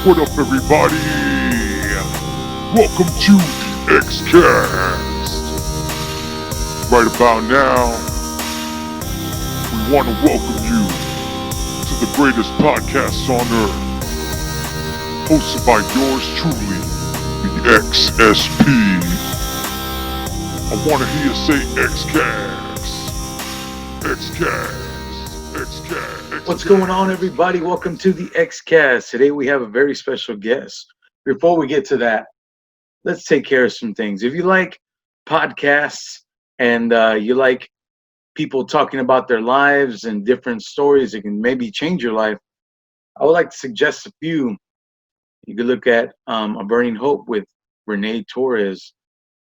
What up, everybody? Welcome to the Xcast. Right about now, we want to welcome you to the greatest podcast on earth, hosted by yours truly, the XSP. I want to hear you say Xcast, Xcast, Xcast. What's going on, everybody? Welcome to the Xcast. Today we have a very special guest. Before we get to that, let's take care of some things. If you like podcasts and you like people talking about their lives and different stories that can maybe change your life, I would like to suggest a few. You could look at A Burning Hope with Renee Torres.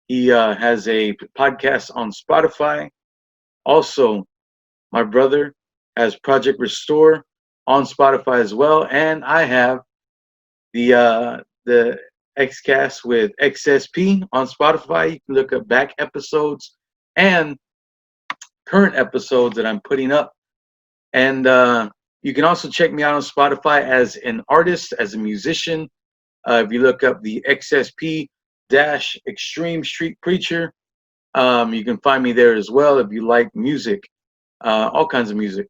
He has a podcast on Spotify. Also, my brother has Project Restore on Spotify as well, and I have the Xcast with XSP on Spotify. You can look up back episodes and current episodes that I'm putting up, and you can also check me out on Spotify as an artist, as a musician. If you look up the XSP-Xtreme Street Preacher, you can find me there as well if you like music, all kinds of music.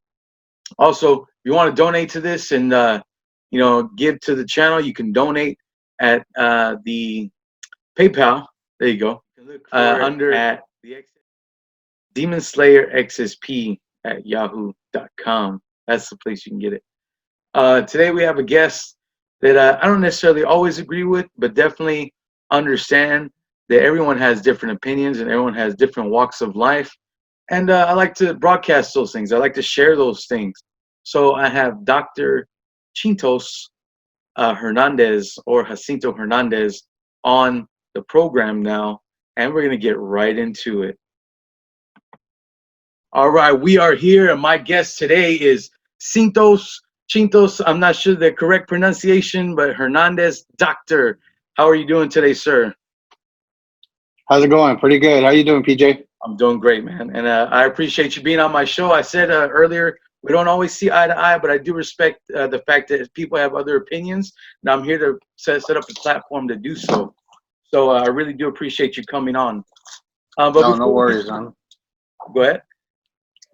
Also, if you want to donate to this and give to the channel, you can donate at the PayPal. There you go. Under at the Demon Slayer XSP at yahoo.com. That's the place you can get it. Today we have a guest that I don't necessarily always agree with, but definitely understand that everyone has different opinions and everyone has different walks of life. And I like to broadcast those things. I like to share those things. So I have Dr. Xinto Hernandez or Xinto Hernandez on the program now, and we're going to get right into it. All right, we are here, and my guest today is Xinto, I'm not sure the correct pronunciation, but Hernandez, doctor. How are you doing today, sir? How's it going? Pretty good. How you doing, PJ? I'm doing great, man. And I appreciate you being on my show. I said earlier, we don't always see eye to eye, but I do respect the fact that people have other opinions. And I'm here to set up a platform to do so. So I really do appreciate you coming on. No worries, man. Go ahead.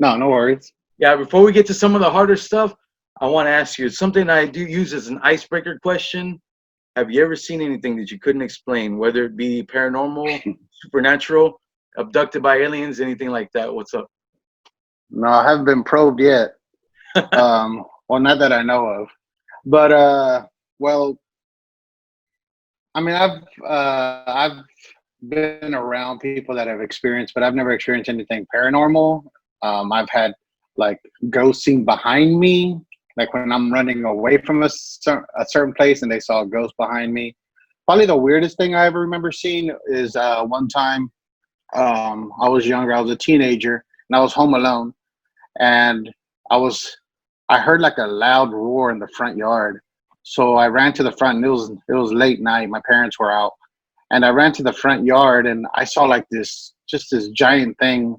No worries. Yeah, before we get to some of the harder stuff, I want to ask you something I do use as an icebreaker question. Have you ever seen anything that you couldn't explain, whether it be paranormal, supernatural, abducted by aliens, anything like that? What's up? No, I haven't been probed yet. Well, not that I know of. But well, I mean, I've been around people that have experienced, but I've never experienced anything paranormal. I've had like ghosts seen behind me, like when I'm running away from a certain place and they saw a ghost behind me. Probably the weirdest thing I ever remember seeing is one time I was younger, I was a teenager, and I was home alone, and I heard like a loud roar in the front yard. So I ran to the front, and it was late night. My parents were out, and I ran to the front yard, and I saw like this giant thing.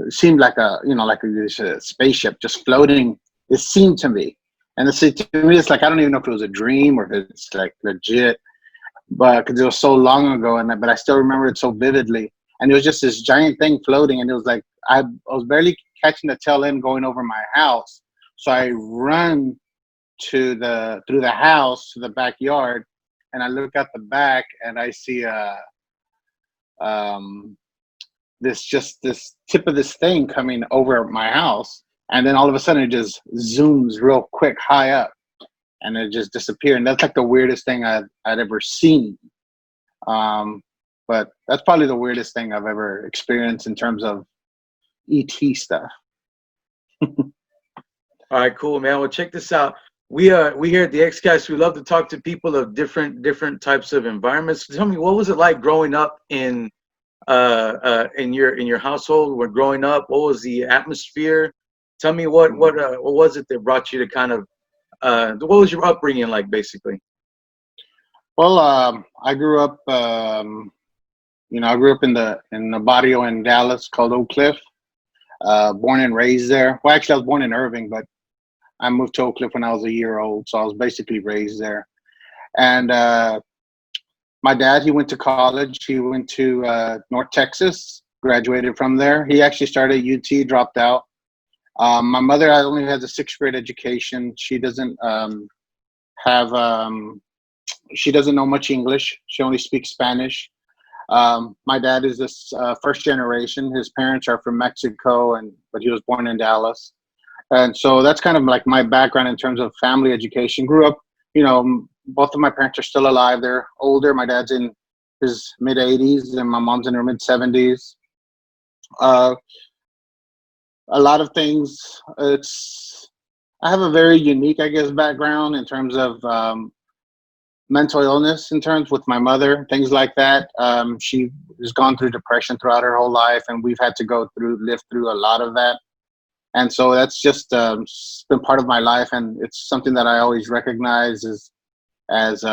It seemed like this spaceship just floating. It seemed to me, and to me, it's like I don't even know if it was a dream or if it's like legit, but because it was so long ago, but I still remember it so vividly. And it was just this giant thing floating, and it was like I was barely catching the tail end going over my house. So I run through the house to the backyard, and I look at the back, and I see this tip of this thing coming over my house, and then all of a sudden it just zooms real quick high up, and it just disappeared. And that's like the weirdest thing I'd ever seen. But that's probably the weirdest thing I've ever experienced in terms of ET stuff. All right, cool, man. Well, check this out. We here at the Xcast, we love to talk to people of different types of environments. Tell me, what was it like growing up in your household? When growing up, what was the atmosphere? Tell me what was it that brought you to kind of what was your upbringing like, basically? Well, I grew up, I grew up in the barrio in Dallas called Oak Cliff. Born and raised there. Well, actually, I was born in Irving, but I moved to Oak Cliff when I was a year old, so I was basically raised there. And my dad, he went to college. He went to North Texas, graduated from there. He actually started at UT, dropped out. My mother only has a sixth grade education. She doesn't have she doesn't know much English. She only speaks Spanish. My dad is this first generation. His parents are from Mexico, but he was born in Dallas. And so that's kind of like my background in terms of family education. Grew up, both of my parents are still alive. They're older. My dad's in his mid 80s, and my mom's in her mid 70s. Uh, a lot of things. I have a very unique, I guess, background in terms of mental illness, in terms with my mother, things like that. She has gone through depression throughout her whole life, and we've had to live through a lot of that. And so that's just been part of my life, and it's something that I always recognize as has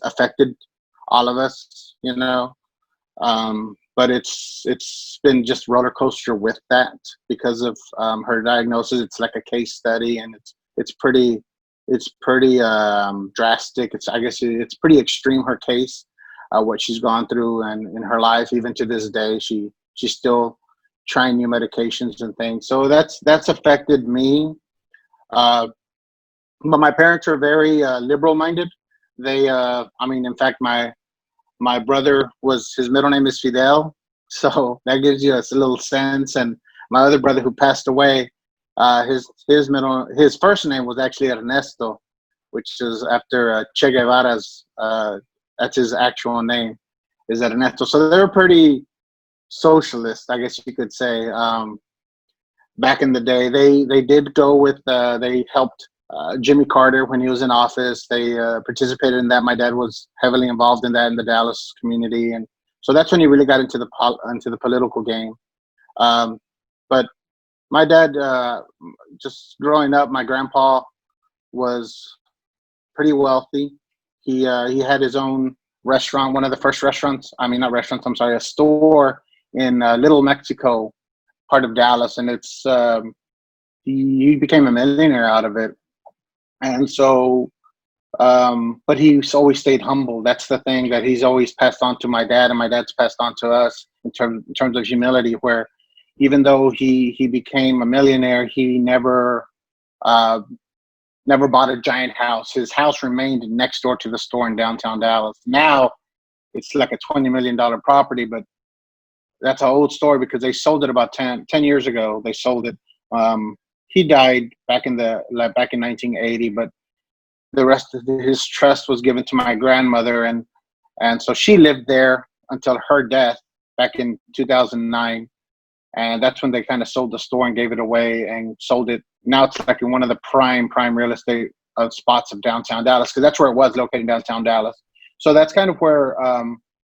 affected all of us, but it's been just roller coaster with that because of her diagnosis. It's like a case study, and it's pretty drastic. I guess it's pretty extreme, her case, what she's gone through, and in her life, even to this day, she's still trying new medications and things. So that's affected me. But my parents are very liberal minded. They, in fact, my brother his middle name is Fidel, so that gives you a little sense. And my other brother who passed away, his first name was actually Ernesto, which is after Che Guevara's. That's his actual name, is Ernesto. So they're pretty socialist, I guess you could say. Back in the day, they did go with. They helped Jimmy Carter when he was in office. They participated in that. My dad was heavily involved in that in the Dallas community, and so that's when he really got into the political game. But my dad, just growing up, my grandpa was pretty wealthy. He had his own restaurant, one of the first restaurants. I mean, not restaurants. I'm sorry, a store in Little Mexico, part of Dallas, and it's he became a millionaire out of it. And so, but he's always stayed humble. That's the thing that he's always passed on to my dad, and my dad's passed on to us in terms of humility. Where even though he became a millionaire, he never bought a giant house. His house remained next door to the store in downtown Dallas. Now it's like a $20 million property, but that's an old story because they sold it about 10 years ago. They sold it. He died back in 1980, but the rest of his trust was given to my grandmother, and so she lived there until her death back in 2009, and that's when they kind of sold the store and gave it away and sold it. Now it's like in one of the prime real estate spots of downtown Dallas, because that's where it was located, downtown Dallas. So that's kind of where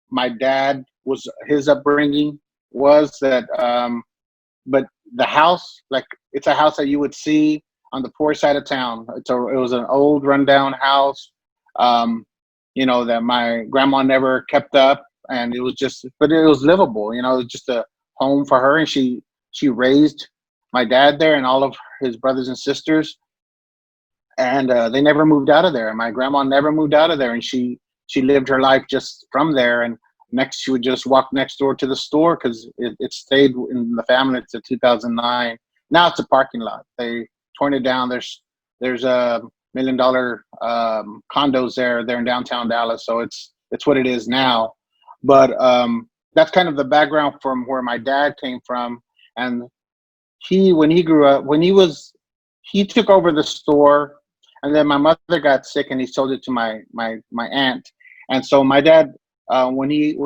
my dad was. His upbringing was that, but the house, like, it's a house that you would see on the poor side of town. It was an old rundown house, that my grandma never kept up, and but it was livable. It was just a home for her, and she raised my dad there and all of his brothers and sisters, and they never moved out of there. My grandma never moved out of there, and she lived her life just from there. And she would just walk next door to the store because it stayed in the family until 2009. Now it's a parking lot. They torn it down. There's a $1 million condos there in downtown Dallas. So it's what it is now. But that's kind of the background from where my dad came from. And when he grew up, he took over the store, and then my mother got sick and he sold it to my aunt. And so my dad, when he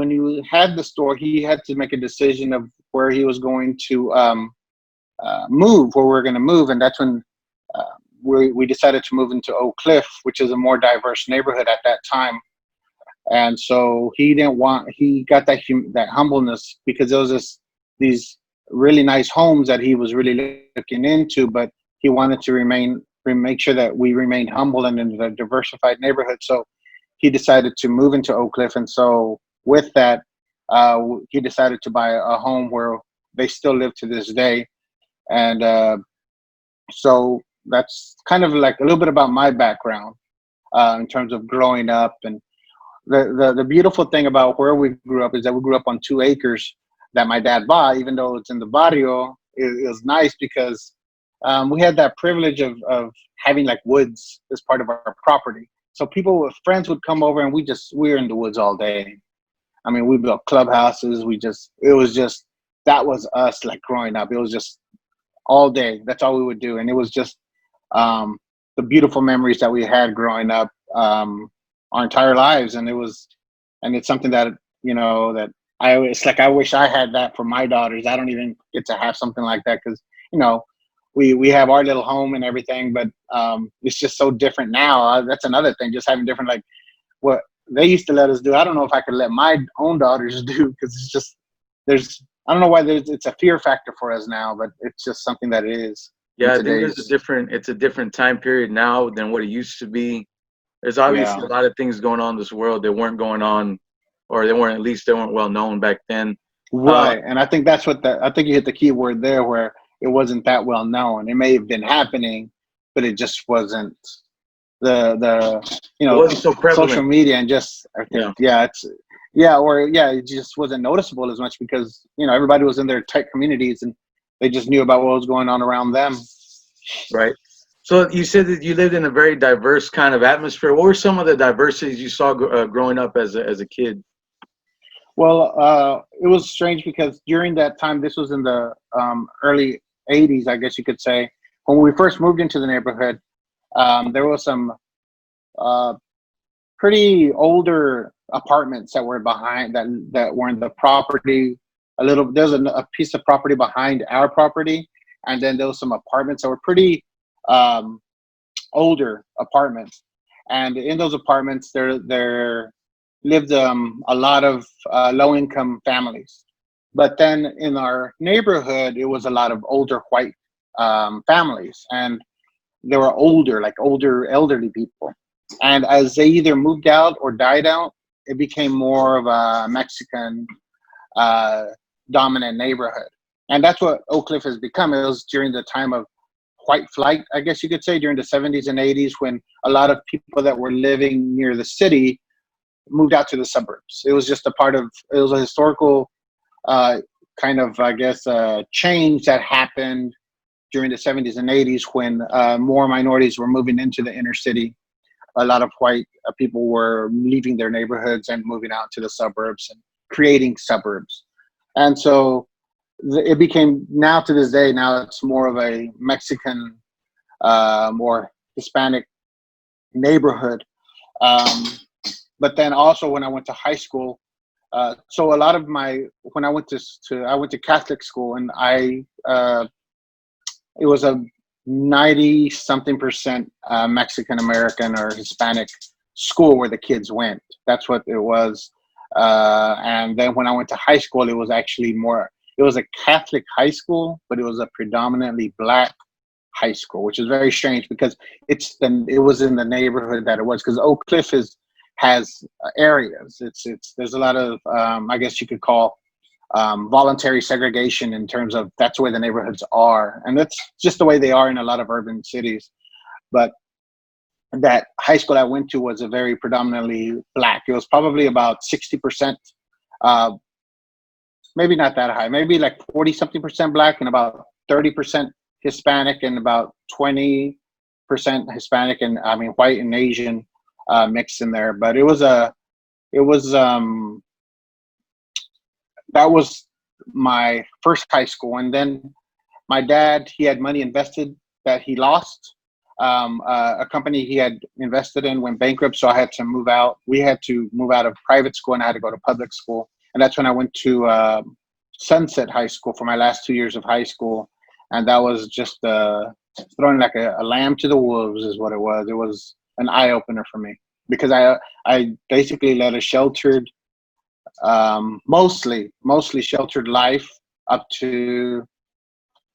had the store, he had to make a decision of where he was going to move, where we're going to move. And that's when we decided to move into Oak Cliff, which is a more diverse neighborhood at that time. And so he got that humbleness, because there was these really nice homes that he was really looking into, but he wanted to make sure that we remained humble and in a diversified neighborhood. So he decided to move into Oak Cliff. And so with that, he decided to buy a home where they still live to this day. And so that's kind of like a little bit about my background. in terms of growing up. And the beautiful thing about where we grew up is that we grew up on 2 acres that my dad bought. Even though it's in the barrio, it was nice because we had that privilege of having like woods as part of our property. So people with friends would come over and we were in the woods all day. I mean, we built clubhouses. It was just, that was us like growing up. It was just all day. That's all we would do. And it was just the beautiful memories that we had growing up our entire lives. And it's something that, that it's like, I wish I had that for my daughters. I don't even get to have something like that because, we have our little home and everything, but it's just so different now. That's another thing, just having different, like what they used to let us do. I don't know if I could let my own daughters do, because it's just, I don't know why it's a fear factor for us now, but it's just something that it is. Yeah, I think it's a different time period now than what it used to be. There's obviously a lot of things going on in this world that weren't going on, or they weren't well known back then. Right. And I think that's I think you hit the key word there, where it wasn't that well known. It may have been happening, but it just wasn't the it wasn't so prevalent. Social media and just, I think, it just wasn't noticeable as much because, everybody was in their tight communities and they just knew about what was going on around them. Right. So you said that you lived in a very diverse kind of atmosphere. What were some of the diversities you saw growing up as a kid? Well, it was strange because during that time, this was in the early 80s, I guess you could say, when we first moved into the neighborhood, there was some pretty older apartments that were behind that were in the property. There's a piece of property behind our property, and then there was some apartments that were pretty older apartments. And in those apartments, there lived a lot of low-income families. But then in our neighborhood, it was a lot of older white families, and they were older elderly people. And as they either moved out or died out, it became more of a Mexican dominant neighborhood. And that's what Oak Cliff has become. It was during the time of white flight, I guess you could say, during the 70s and 80s, when a lot of people that were living near the city moved out to the suburbs. It was just it was a historical kind of, I guess, change that happened during the 70s and 80s when more minorities were moving into the inner city. A lot of white people were leaving their neighborhoods and moving out to the suburbs and creating suburbs. And so it became, now to this day, now it's more of a Mexican, more Hispanic neighborhood. But then also when I went to high school, so a lot of when I went to Catholic school, and it was a 90-something% Mexican American or Hispanic school where the kids went. That's what it was. And then when I went to high school, it was actually it was a Catholic high school, but it was a predominantly Black high school, which is very strange because it was in the neighborhood that it was, because Oak Cliff has areas. There's a lot of I guess you could call voluntary segregation in terms of that's where the neighborhoods are, and that's just the way they are in a lot of urban cities. But that high school I went to was a very predominantly Black. It was probably about 60%, maybe not that high, maybe like 40-something% Black and about 30% Hispanic and about 20% Hispanic and white and Asian mixed in there. But that was my first high school. And then my dad, he had money invested that he lost. A company he had invested in went bankrupt, so I had to move out. We had to move out of private school and I had to go to public school. And that's when I went to Sunset High School for my last 2 years of high school. And that was just throwing like a lamb to the wolves is what it was. It was an eye-opener for me because I basically led a sheltered, mostly sheltered life up to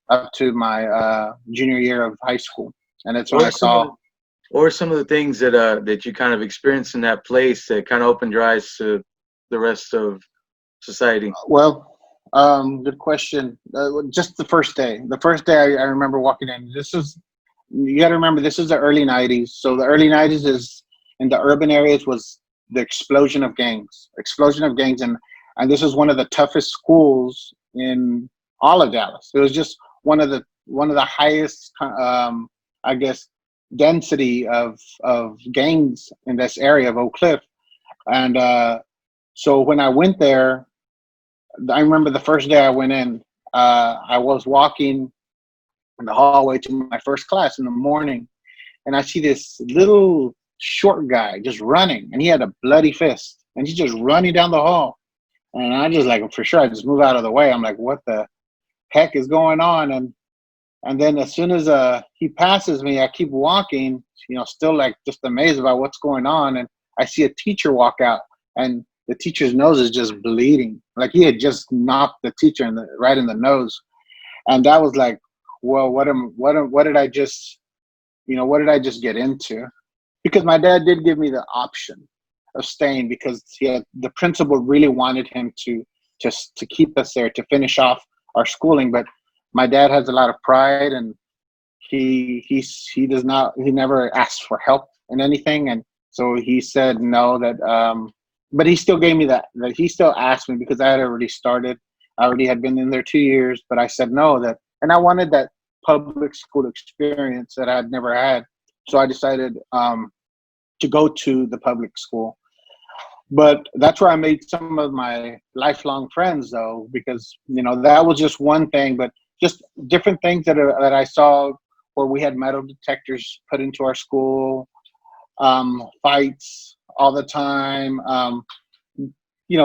my junior year of high school. And that's when I saw. What were some of the things that you kind of experienced in that place that kind of opened your eyes to the rest of society? Well, good question. Just the first day. The first day I remember walking in. You got to remember, this is the early 90s. So the early 90s is in the urban areas was the explosion of gangs, and this was one of the toughest schools in all of Dallas. It was just one of the highest, I guess, density of gangs in this area of Oak Cliff. And so when I went there, I remember the first day I went in, I was walking in the hallway to my first class in the morning, and I see this little short guy just running, and he had a bloody fist, and he's just running down the hall. And I just like, for sure, I just move out of the way. I'm like, what the heck is going on? And then as soon as he passes me, I keep walking, still like just amazed about what's going on. And I see a teacher walk out, and the teacher's nose is just bleeding. Like he had just knocked the teacher right in the nose. And that was like, well, what did I just, what did I just get into? Because my dad did give me the option of staying, because the principal really wanted him to keep us there to finish off our schooling. But my dad has a lot of pride, and he never asked for help in anything, and so he said no. But he still gave me that he still asked me, because I had already started. I already had been in there 2 years, but I said no, and I wanted that public school experience that I'd never had. So I decided to go to the public school. But that's where I made some of my lifelong friends, though, because that was just one thing, but just different things that I saw, where we had metal detectors put into our school, fights all the time,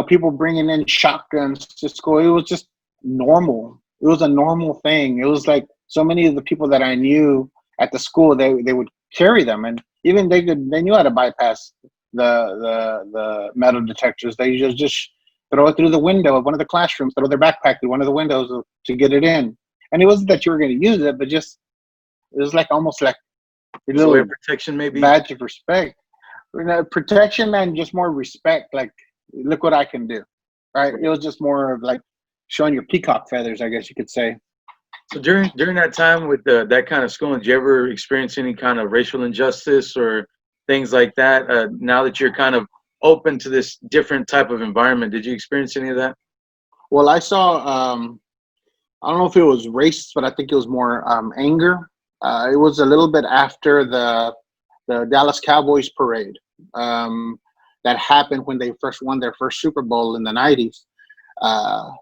people bringing in shotguns to school. It was just normal. It was a normal thing. It was like so many of the people that I knew at the school, they would carry them, and even they knew how to bypass the metal detectors. They just throw it through the window of one of the classrooms, throw their backpack through one of the windows to get it in. And it wasn't that you were going to use it, but just it was like almost like a little protection, maybe badge of respect. Protection and just more respect. Like, look what I can do, right? It was just more of like showing your peacock feathers, I guess you could say. So during that time with that kind of schooling, did you ever experience any kind of racial injustice or things like that? Now that you're kind of open to this different type of environment, did you experience any of that? Well, I saw, I don't know if it was race, but I think it was more anger. It was a little bit after the Dallas Cowboys parade that happened when they first won their first Super Bowl in the 90s.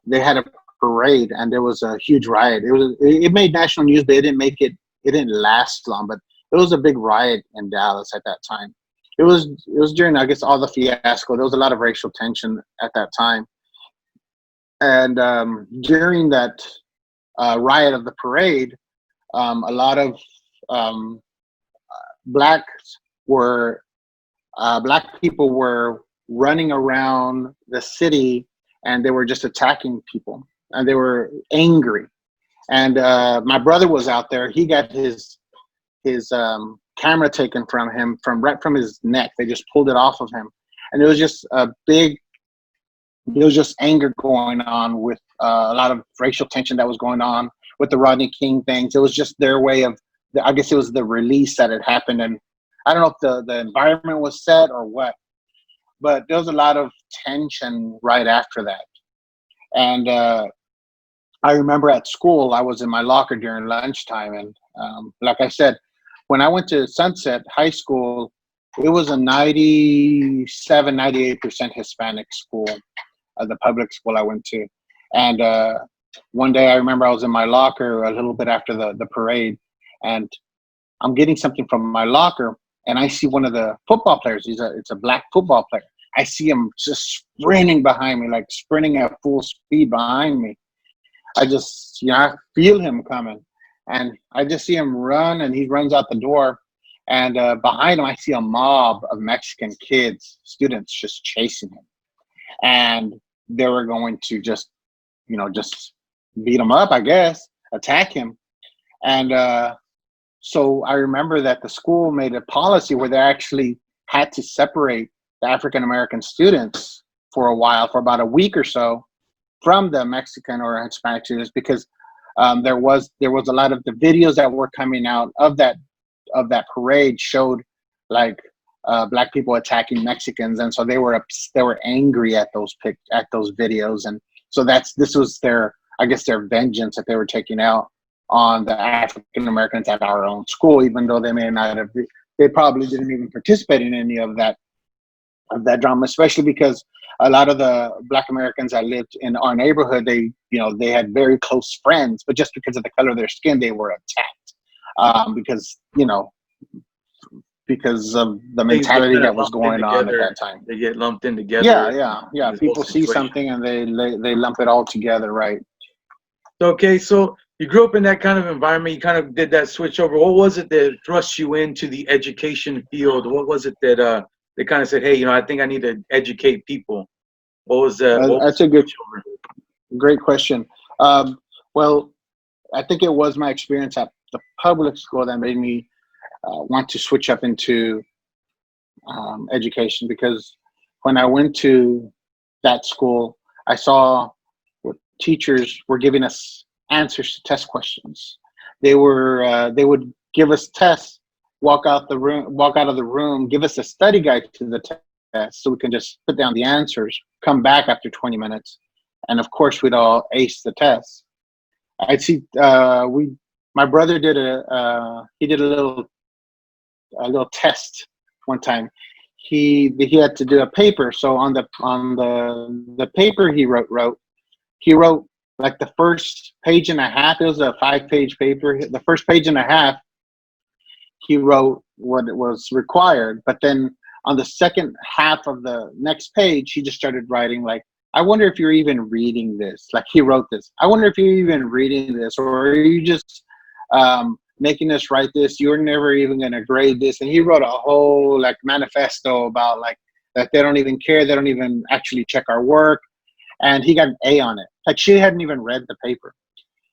They had a parade, and there was a huge riot. It made national news, but it didn't last long. But it was a big riot in Dallas at that time. It was during, I guess, all the fiasco. There was a lot of racial tension at that time. And during that riot of the parade, a lot of black people were running around the city, and they were just attacking people, and they were angry. And my brother was out there. He got his camera taken from him right from his neck. They just pulled it off of him, and it was just anger going on with a lot of racial tension that was going on with the Rodney King things. It was just their way of, I guess it was the release that had happened, and I don't know if the environment was set or what, but there was a lot of tension right after that. And I remember at school, I was in my locker during lunchtime, and like I said, when I went to Sunset High School, it was a 97, 98% Hispanic school, the public school I went to. And one day I remember I was in my locker a little bit after the parade, and I'm getting something from my locker, and I see one of the football players. It's a black football player. I see him just sprinting behind me, like sprinting at full speed behind me. I just, I feel him coming, and I just see him run, and he runs out the door, and behind him I see a mob of Mexican kids, students, just chasing him, and they were going to just beat him up, I guess, attack him. And so I remember that the school made a policy where they actually had to separate the African American students for a while, for about a week or so, from the Mexican or Hispanic students, because there was a lot of the videos that were coming out of that parade showed like black people attacking Mexicans, and so they were angry at those videos, and so this was their, I guess, their vengeance that they were taking out on the African Americans at our own school, even though they may not have, they probably didn't even participate in any of that drama, especially because a lot of the Black Americans that lived in our neighborhood, they had very close friends, but just because of the color of their skin, they were attacked, because of the mentality that was going on at that time. They get lumped in together. Yeah. People see something and they lump it all together, right? Okay, so you grew up in that kind of environment. You kind of did that switch over. What was it that thrust you into the education field? What was it that they kind of said, hey, I think I need to educate people? What was that? That's a great question. Well, I think it was my experience at the public school that made me want to switch up into education, because when I went to that school, I saw what teachers were giving us answers to test questions. They would give us tests, walk out of the room, give us a study guide to the test so we can just put down the answers, come back after 20 minutes, and of course we'd all ace the test. I'd see my brother did a little test one time. He had to do a paper, so on the paper he wrote like the first page and a half. It was a 5-page paper. The first page and a half he wrote what it was required, but then on the second half of the next page he just started writing like, I wonder if you're even reading this. Like, he wrote this, I wonder if you're even reading this, or are you just making us write this? You're never even going to grade this. And he wrote a whole like manifesto about like that they don't even care, they don't even actually check our work, and he got an A on it. Like, she hadn't even read the paper.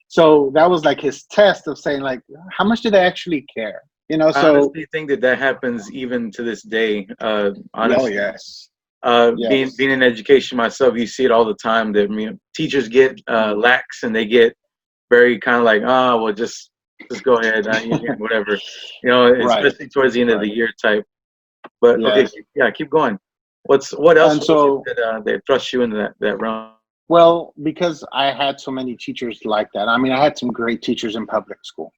So that was like his test of saying like, how much do they actually care? So I honestly think that happens even to this day. Honestly. Oh yes. Being in education myself, you see it all the time that teachers get lax, and they get very kind of like, well, just go ahead, whatever, especially towards the end of the year type. But okay, keep going. What else? And so that thrust you into that realm? Well, because I had so many teachers like that. I mean, I had some great teachers in public school,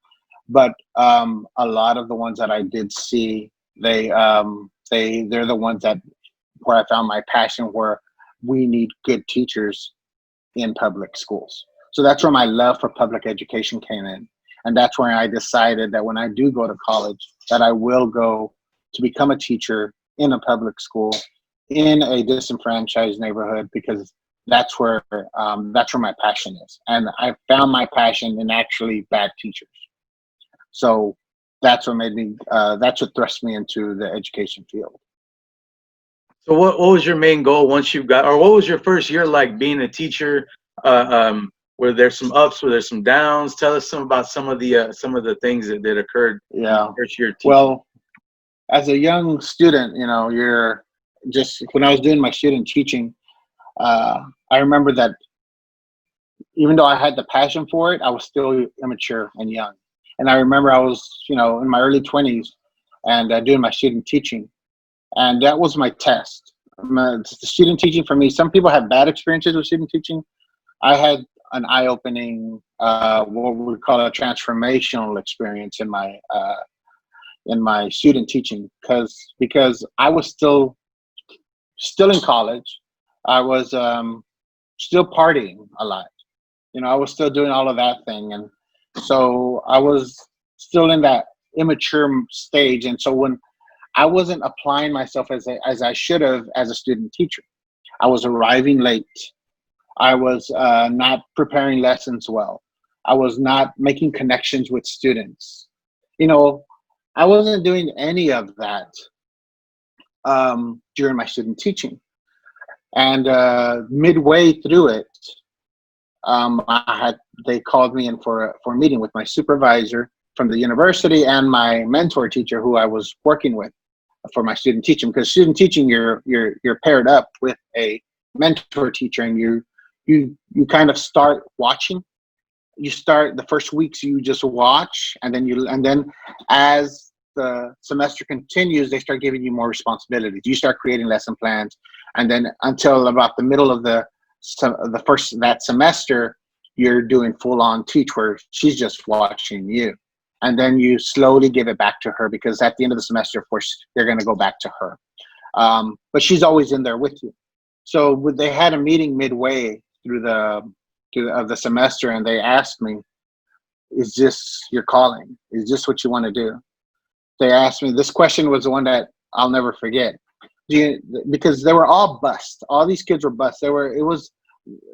but a lot of the ones that I did see, they're the ones that where I found my passion, where we need good teachers in public schools. So that's where my love for public education came in. And that's where I decided that when I do go to college, that I will go to become a teacher in a public school in a disenfranchised neighborhood, because that's where my passion is. And I found my passion in actually bad teachers. So that's what thrust me into the education field. So what was your main goal once you got, or what was your first year like being a teacher? Were there some ups? Were there some downs? Tell us about some of the things that occurred. Yeah. First year teaching. Well, as a young student, you're just, when I was doing my student teaching, I remember that even though I had the passion for it, I was still immature and young. And I remember I was, in my early 20s and doing my student teaching. And that was my test. The student teaching for me, some people have bad experiences with student teaching. I had an eye-opening, what we call a transformational experience in my student teaching, because I was still in college. I was still partying a lot. I was still doing all of that thing, and so I was still in that immature stage. And so when I wasn't applying myself as I should have as a student teacher, I was arriving late. I was not preparing lessons well. I was not making connections with students. I wasn't doing any of that during my student teaching. And midway through it, they called me in for a meeting with my supervisor from the university and my mentor teacher, who I was working with for my student teaching. Because student teaching, you're paired up with a mentor teacher, and you kind of start watching. You start the first weeks, you just watch, and then as the semester continues, they start giving you more responsibilities. You start creating lesson plans, and then until about the middle of the first that semester, you're doing full on teach where she's just watching you, and then you slowly give it back to her because at the end of the semester, of course, they're going to go back to her. But she's always in there with you. So they had a meeting midway through of the semester, and they asked me, "Is this your calling? Is this what you want to do?" They asked me, this question was the one that I'll never forget. Because they were all bused. All these kids were bused. It was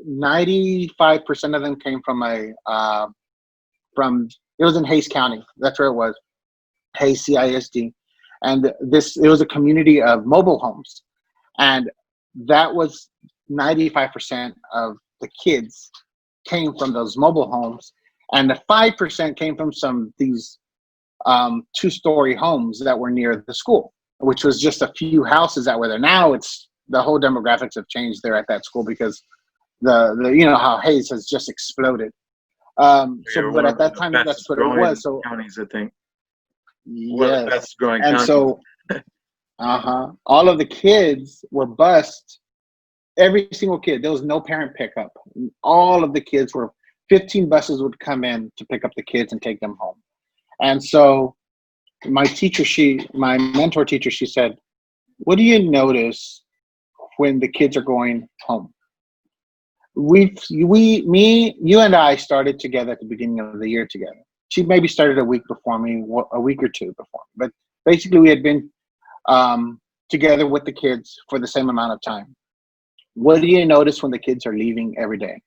95% of them came from it was in Hays County. That's where it was. Hays CISD. And it was a community of mobile homes. And that was 95% of the kids came from those mobile homes. And the 5% came from these 2-story homes that were near the school, which was just a few houses that were there. Now the whole demographics have changed there at that school because the you know how Hays has just exploded. But at that time, that's what it was. So counties, I think. Yes, that's growing. And counties. So, all of the kids were bused. Every single kid. There was no parent pickup. All of the kids 15 buses would come in to pick up the kids and take them home. And so my mentor teacher, she said, "What do you notice when the kids are going home?" You and I started together at the beginning of the year together. She maybe started a week before me, a week or two before me. But basically we had been together with the kids for the same amount of time. What do you notice when the kids are leaving every day?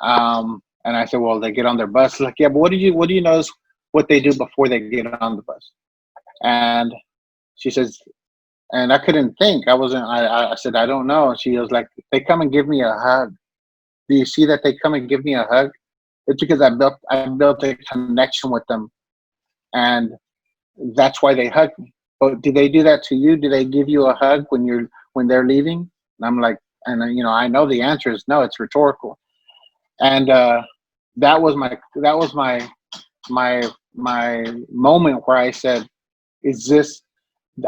And I said, well, they get on their bus. Like, yeah, but what do you notice what they do before they get on the bus? And she says, and I couldn't think. I said, I don't know. She was like, they come and give me a hug. Do you see that they come and give me a hug? It's because I built a connection with them, and that's why they hug me. But do they do that to you? Do they give you a hug when they're leaving? And I'm like, and I know the answer is no. It's rhetorical. And that was my moment where I said, "Is this?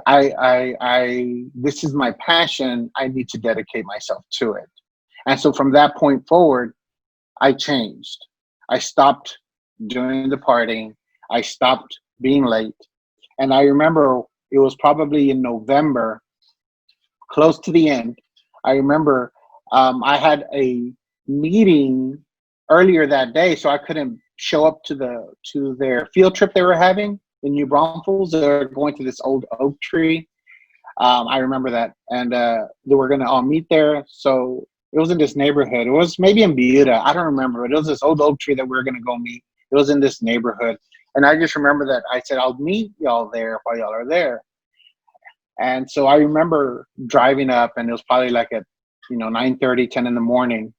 This is my passion. I need to dedicate myself to it." And so from that point forward, I changed. I stopped doing the partying. I stopped being late. And I remember it was probably in November, close to the end. I remember I had a meeting earlier that day, so I couldn't show up to their field trip they were having in New Braunfels. They're going to this old oak tree. I remember that. And they were going to all meet there. So it was in this neighborhood. It was maybe in Buda. I don't remember. But it was this old oak tree that we were going to go meet. It was in this neighborhood. And I just remember that I said, I'll meet y'all there while y'all are there. And so I remember driving up, and it was probably like at 9:30, 10 in the morning.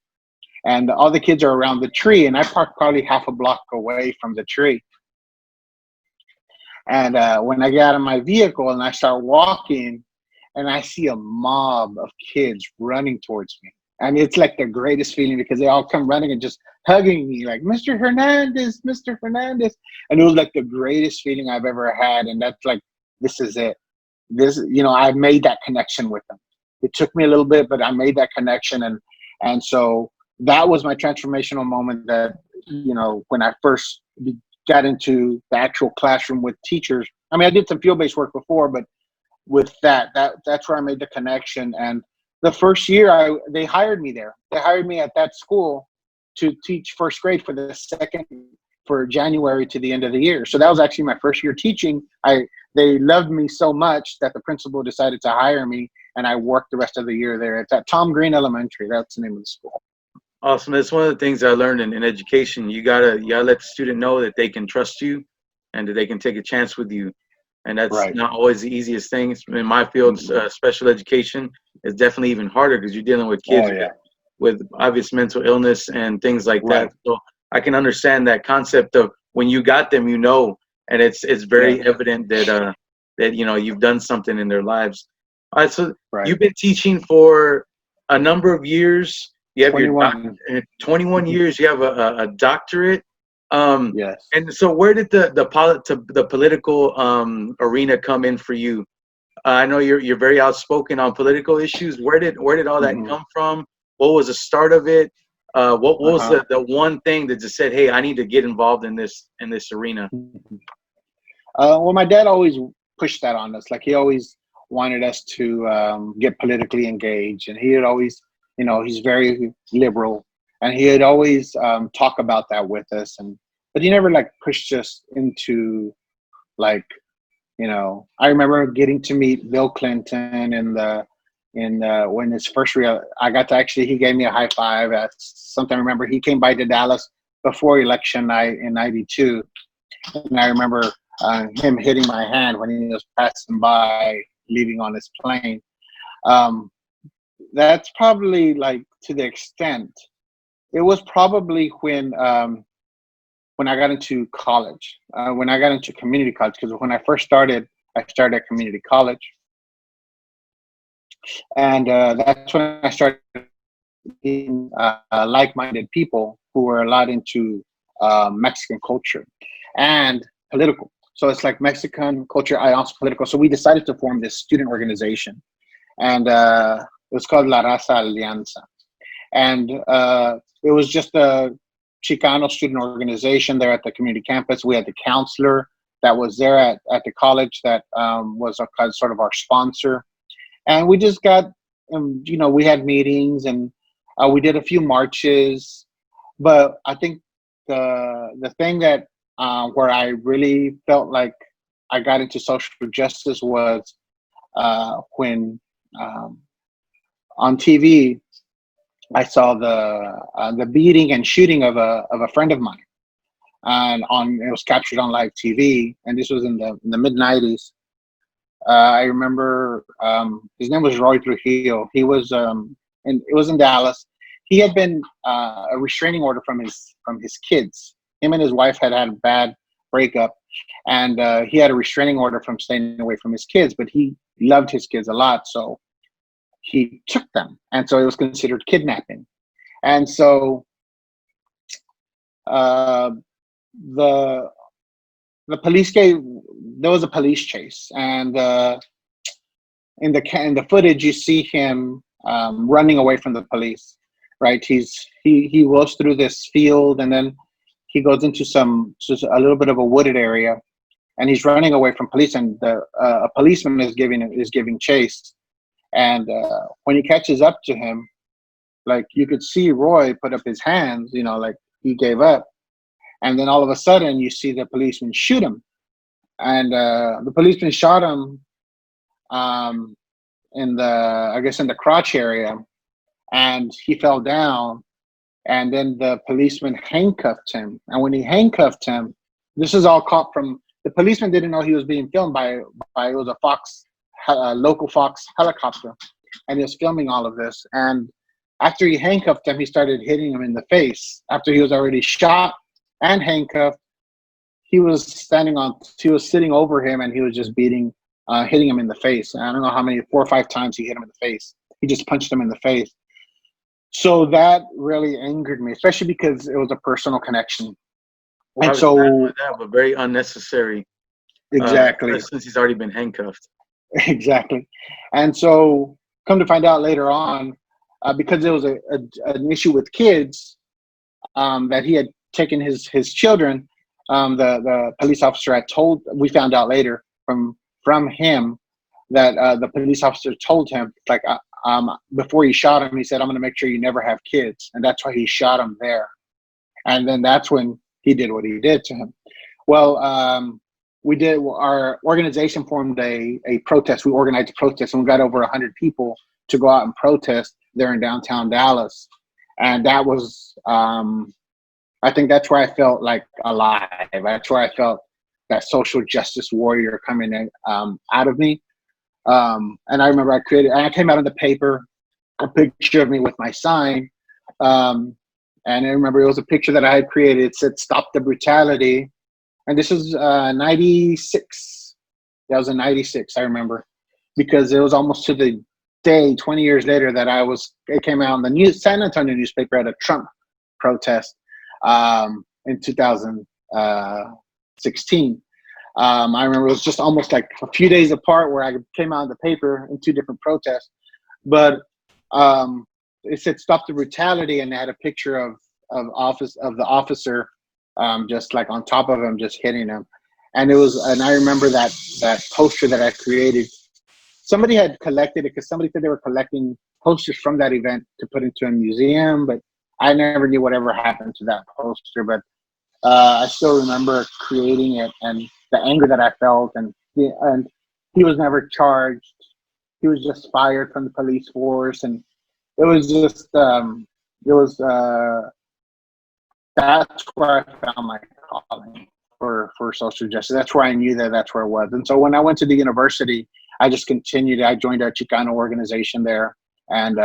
And all the kids are around the tree, and I parked probably half a block away from the tree. And when I get out of my vehicle and I start walking, and I see a mob of kids running towards me. And it's like the greatest feeling because they all come running and just hugging me like, Mr. Hernandez, Mr. Hernandez. And it was like the greatest feeling I've ever had. And that's like, this is it. I made that connection with them. It took me a little bit, but I made that connection. And so that was my transformational moment that, when I first got into the actual classroom with teachers. I mean, I did some field-based work before, but with that's where I made the connection. And the first year they hired me there. They hired me at that school to teach first grade for January to the end of the year. So that was actually my first year teaching. They loved me so much that the principal decided to hire me, and I worked the rest of the year there. It's at Tom Green Elementary. That's the name of the school. Awesome. That's one of the things I learned in education. You gotta let the student know that they can trust you and that they can take a chance with you. And that's right. Not always the easiest thing. In my field, special education is definitely even harder because you're dealing with kids with obvious mental illness and things like that. So I can understand that concept of when you got them, and it's very evident that you've done something in their lives. All right, so you've been teaching for a number of years. You have 21. your 21 years. You have a doctorate Yes. And so where did the political arena come in for you? I know you're very outspoken on political issues. Where did all that Hmm. come from? What was the start of it? What was Uh-huh. the one thing that just said, "Hey, I need to get involved in this arena"? Well, my dad always pushed that on us. Like he always wanted us to get politically engaged, and he would always, he's very liberal, and he would always talk about that with us. And but he never like pushed us into like, I remember getting to meet Bill Clinton in when his first real. I got to actually he gave me a high five at something. I remember he came by to Dallas before election night in '92, and I remember him hitting my hand when he was passing by, leaving on his plane. Um, that's probably like to the extent. It was probably when I got into college, when I got into community college, because when I started at community college, and that's when I started meeting like-minded people who were a lot into Mexican culture and political. So it's like Mexican culture, I also political. So we decided to form this student organization, and it was called La Raza Alianza. And it was just a Chicano student organization there at the community campus. We had the counselor that was there at the college that was sort of our sponsor. And we just got, we had meetings, and we did a few marches. But I think the thing that where I really felt like I got into social justice was when um, on TV I saw the beating and shooting of a friend of mine, and it was captured on live TV, and this was in the mid '90s. I remember his name was Roy Trujillo. He was and it was in Dallas. He had been a restraining order from his kids. Him and his wife had a bad breakup, and he had a restraining order from staying away from his kids. But he loved his kids a lot, so he took them, and so it was considered kidnapping. And so uh, the the police gave there was a police chase, and in the footage you see him running away from the police. Right, he goes through this field, and then he goes into just a little bit of a wooded area, and he's running away from police, and a policeman is giving chase. And when he catches up to him, like you could see Roy put up his hands, like he gave up. And then all of a sudden, you see the policeman shoot him, and the policeman shot him um, I guess in the crotch area, and he fell down. And then the policeman handcuffed him. And when he handcuffed him, this is all caught from the policeman didn't know he was being filmed by it was a local Fox helicopter, and he was filming all of this. And after he handcuffed him, he started hitting him in the face. After he was already shot and handcuffed, he was sitting over him, and he was just hitting him in the face. And I don't know how many, 4 or 5 times he hit him in the face. He just punched him in the face. So that really angered me, especially because it was a personal connection. Well, I And was sad so, with that, but very unnecessary. exactly, Since he's already been handcuffed. exactly. And so, come to find out later on, because there was an issue with kids, that he had taken his children. The police officer we found out later from him that the police officer told him, like, before he shot him, he said, "I'm going to make sure you never have kids," and that's why he shot him there. And then that's when he did what he did to him. Well, our organization formed a protest. We organized a protest, and we got over 100 people to go out and protest there in downtown Dallas. And that was, I think that's where I felt like alive. That's where I felt that social justice warrior coming in, out of me. And I remember I came out in the paper, a picture of me with my sign. And I remember it was a picture that I had created. It said, "Stop the brutality." And this was 96. That was in 96, I remember. Because it was almost to the day, 20 years later, it came out in the San Antonio newspaper at a Trump protest. in 2016. I remember it was just almost like a few days apart where I came out in the paper in two different protests. But it said "Stop the Brutality," and they had a picture of the officer just like on top of him, just hitting him. And I remember that poster that I created. Somebody had collected it because somebody said they were collecting posters from that event to put into a museum, but I never knew whatever happened to that poster. But I still remember creating it and the anger that I felt, and he was never charged. He was just fired from the police force, and it was just that's where I found my calling for social justice. That's where I knew that's where it was. And so when I went to the university, I just continued. I joined a Chicano organization there, and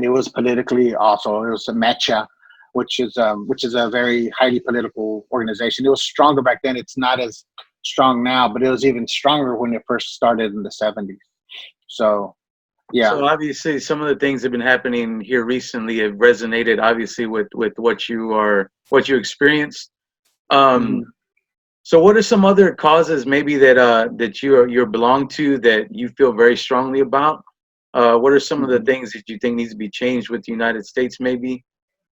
it was politically also. It was a Mecha, which is a very highly political organization. It was stronger back then. It's not as strong now, but it was even stronger when it first started in the 70s. So, yeah. So obviously, some of the things that have been happening here recently have resonated, obviously, with what you experienced. So, what are some other causes maybe that you belong to that you feel very strongly about? What are some of the things that you think needs to be changed with the United States? Maybe.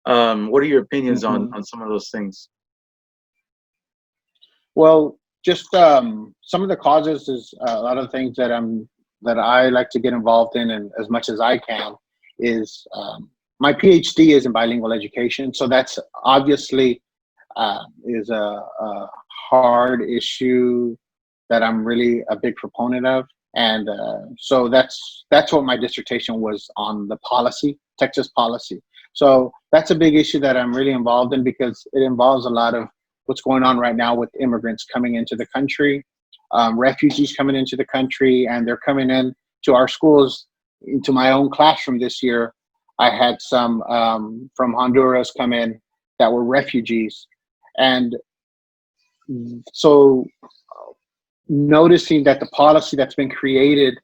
What are your opinions on some of those things? Well, just some of the causes is a lot of things that I like to get involved in, and as much as I can, is my PhD is in bilingual education. So that's obviously is a hard issue that I'm really a big proponent of. And so that's what my dissertation was on, the policy, Texas policy. So that's a big issue that I'm really involved in because it involves a lot of what's going on right now with immigrants coming into the country, refugees coming into the country, and they're coming in to our schools, into my own classroom this year. I had some from Honduras come in that were refugees. And so noticing that the policy that's been created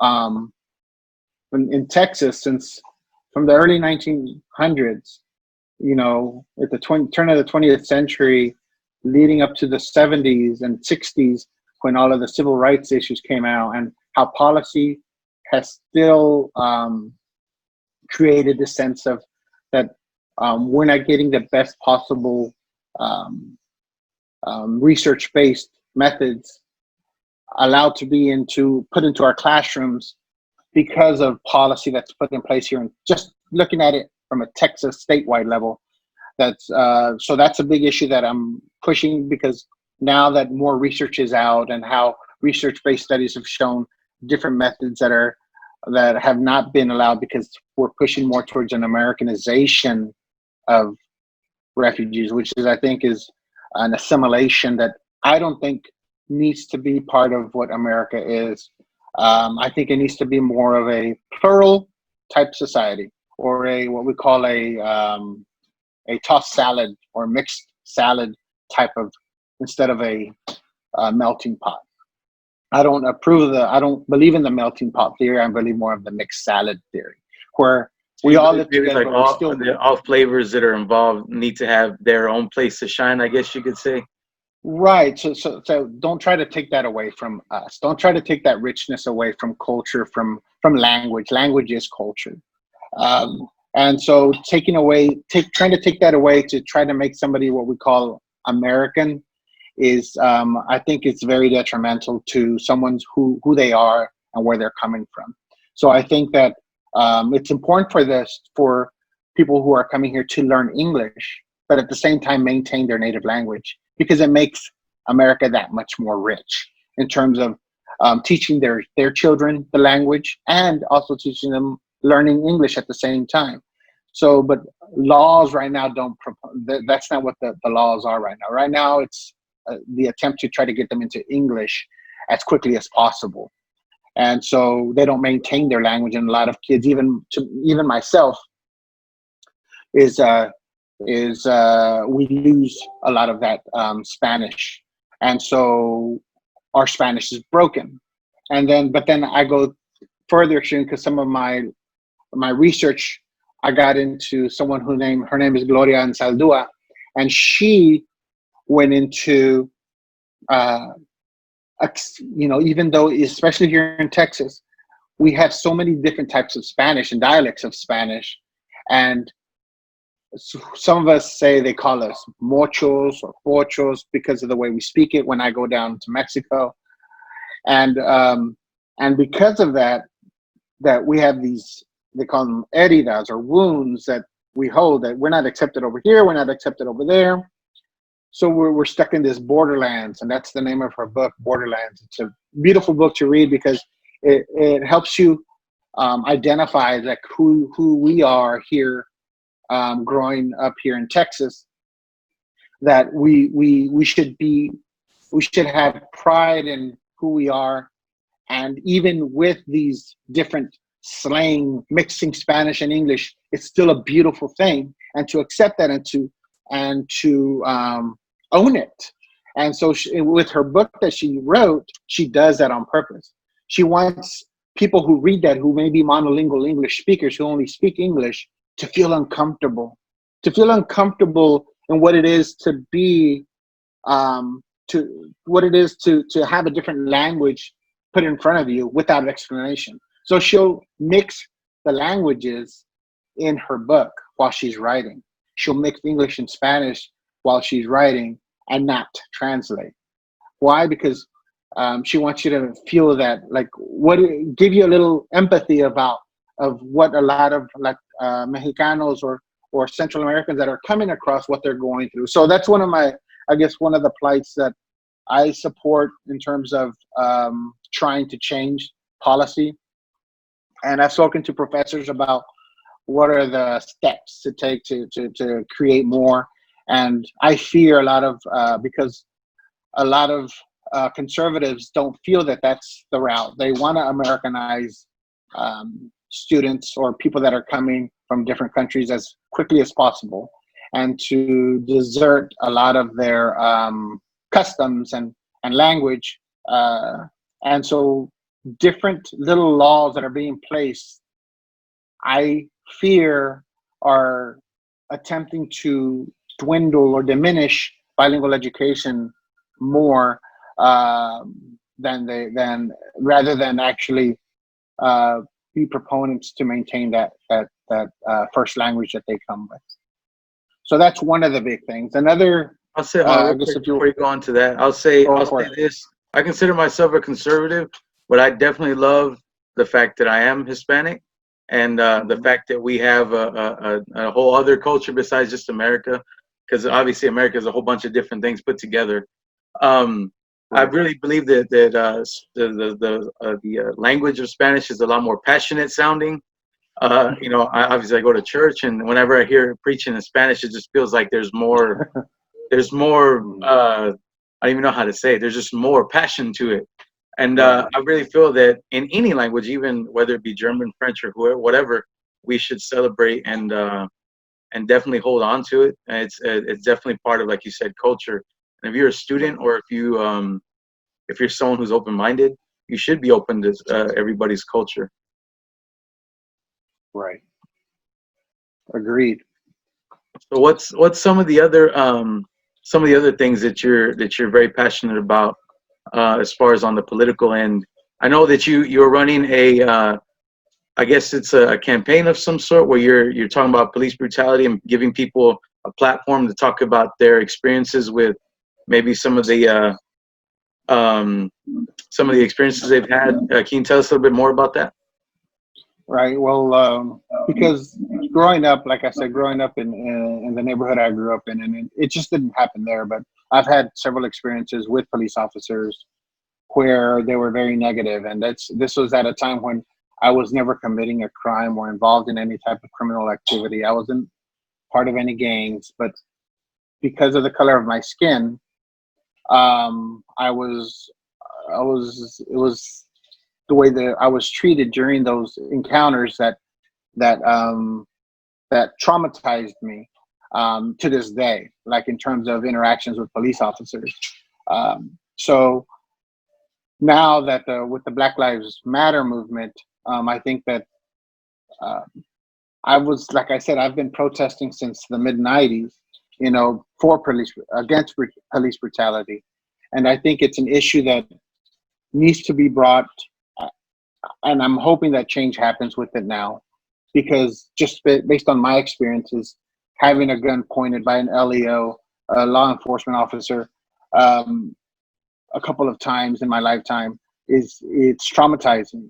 in Texas since from the early 1900s, at the turn of the 20th century, leading up to the 70s and 60s, when all of the civil rights issues came out, and how policy has still created the sense of that we're not getting the best possible research-based methods allowed to be put into our classrooms because of policy that's put in place here. And just looking at it from a Texas statewide level, so that's a big issue that I'm pushing, because now that more research is out and how research-based studies have shown different methods that have not been allowed, because we're pushing more towards an Americanization of refugees, which I think is an assimilation that I don't think needs to be part of what America is. I think it needs to be more of a plural type society, or what we call a tossed salad or mixed salad type of, instead of a melting pot. I don't believe in the melting pot theory. I believe more of the mixed salad theory, where we all live together. Like all flavors that are involved need to have their own place to shine, I guess you could say. Right. So don't try to take that away from us. Don't try to take that richness away from culture, from language. Language is culture. And so trying to take that away to try to make somebody what we call American is, I think it's very detrimental to someone's who they are and where they're coming from. So I think that it's important for people who are coming here to learn English, but at the same time maintain their native language, because it makes America that much more rich in terms of teaching their children the language and also teaching them learning English at the same time. So, but laws right now that's not what the laws are right now. Right now, it's the attempt to try to get them into English as quickly as possible. And so they don't maintain their language. And a lot of kids, even myself, is we lose a lot of that Spanish. And so our Spanish is broken. But then I go further extreme, because some of my research, I got into someone her name is Gloria Ansaldúa, and she went into, even though, especially here in Texas, we have so many different types of Spanish and dialects of Spanish, and some of us say they call us mochos or pochos because of the way we speak it when I go down to Mexico. And because of that we have these, they call them heridas or wounds that we hold, that we're not accepted over here, we're not accepted over there. So we're stuck in this borderlands, and that's the name of her book, Borderlands. It's a beautiful book to read because it helps you identify like who we are here, growing up here in Texas. That we should have pride in who we are, and even with these different slang, mixing Spanish and English, it's still a beautiful thing, and to accept that and to own it. And so with her book that she wrote, she does that on purpose. She wants people who read that, who may be monolingual English speakers, who only speak English, to feel uncomfortable in what it is to be, to have a different language put in front of you without explanation. So she'll mix the languages in her book while she's writing. She'll mix English and Spanish while she's writing and not translate. Why? Because she wants you to feel that, like, give you a little empathy of what a lot of Mexicanos or Central Americans that are coming across, what they're going through. So that's one of the plights that I support in terms of trying to change policy. And I've spoken to professors about what are the steps to take to create more. And I fear because a lot of conservatives don't feel that that's the route. They want to Americanize students or people that are coming from different countries as quickly as possible, and to desert a lot of their customs and language. And so different little laws that are being placed, I fear, are attempting to dwindle or diminish bilingual education more than rather than actually be proponents to maintain that first language that they come with. So that's one of the big things. Another, I'll say, before you go on to that, I'll say this. I consider myself a conservative, but I definitely love the fact that I am Hispanic, and the fact that we have a whole other culture besides just America, because obviously America is a whole bunch of different things put together. I really believe that the language of Spanish is a lot more passionate sounding. I go to church, and whenever I hear preaching in Spanish, it just feels like there's more. I don't even know how to say it. There's just more passion to it. And I really feel that in any language, even whether it be German, French, or whatever, we should celebrate and definitely hold on to it. And it's definitely part of, like you said, culture. And if you're a student, or if you're someone who's open-minded, you should be open to everybody's culture. Right. Agreed. So what's some of the other things that you're very passionate about, as far as on the political end? I know that you're running I guess it's a campaign of some sort where you're talking about police brutality and giving people a platform to talk about their experiences with maybe some of the experiences they've had. Can you tell us a little bit more about that? Right. Well, because growing up, like I said, growing up in the neighborhood I grew up in, and it just didn't happen there. But I've had several experiences with police officers where they were very negative, and this was at a time when I was never committing a crime or involved in any type of criminal activity. I wasn't part of any gangs, but because of the color of my skin, it was the way that I was treated during those encounters that traumatized me to this day, like in terms of interactions with police officers. So now that with the Black Lives Matter movement, I think that like I said, I've been protesting since the mid-'90s, for police brutality. And I think it's an issue that needs to be brought, uh, and I'm hoping that change happens with it now, because just based on my experiences, having a gun pointed by an LEO, a law enforcement officer, um, a couple of times in my lifetime, it's traumatizing.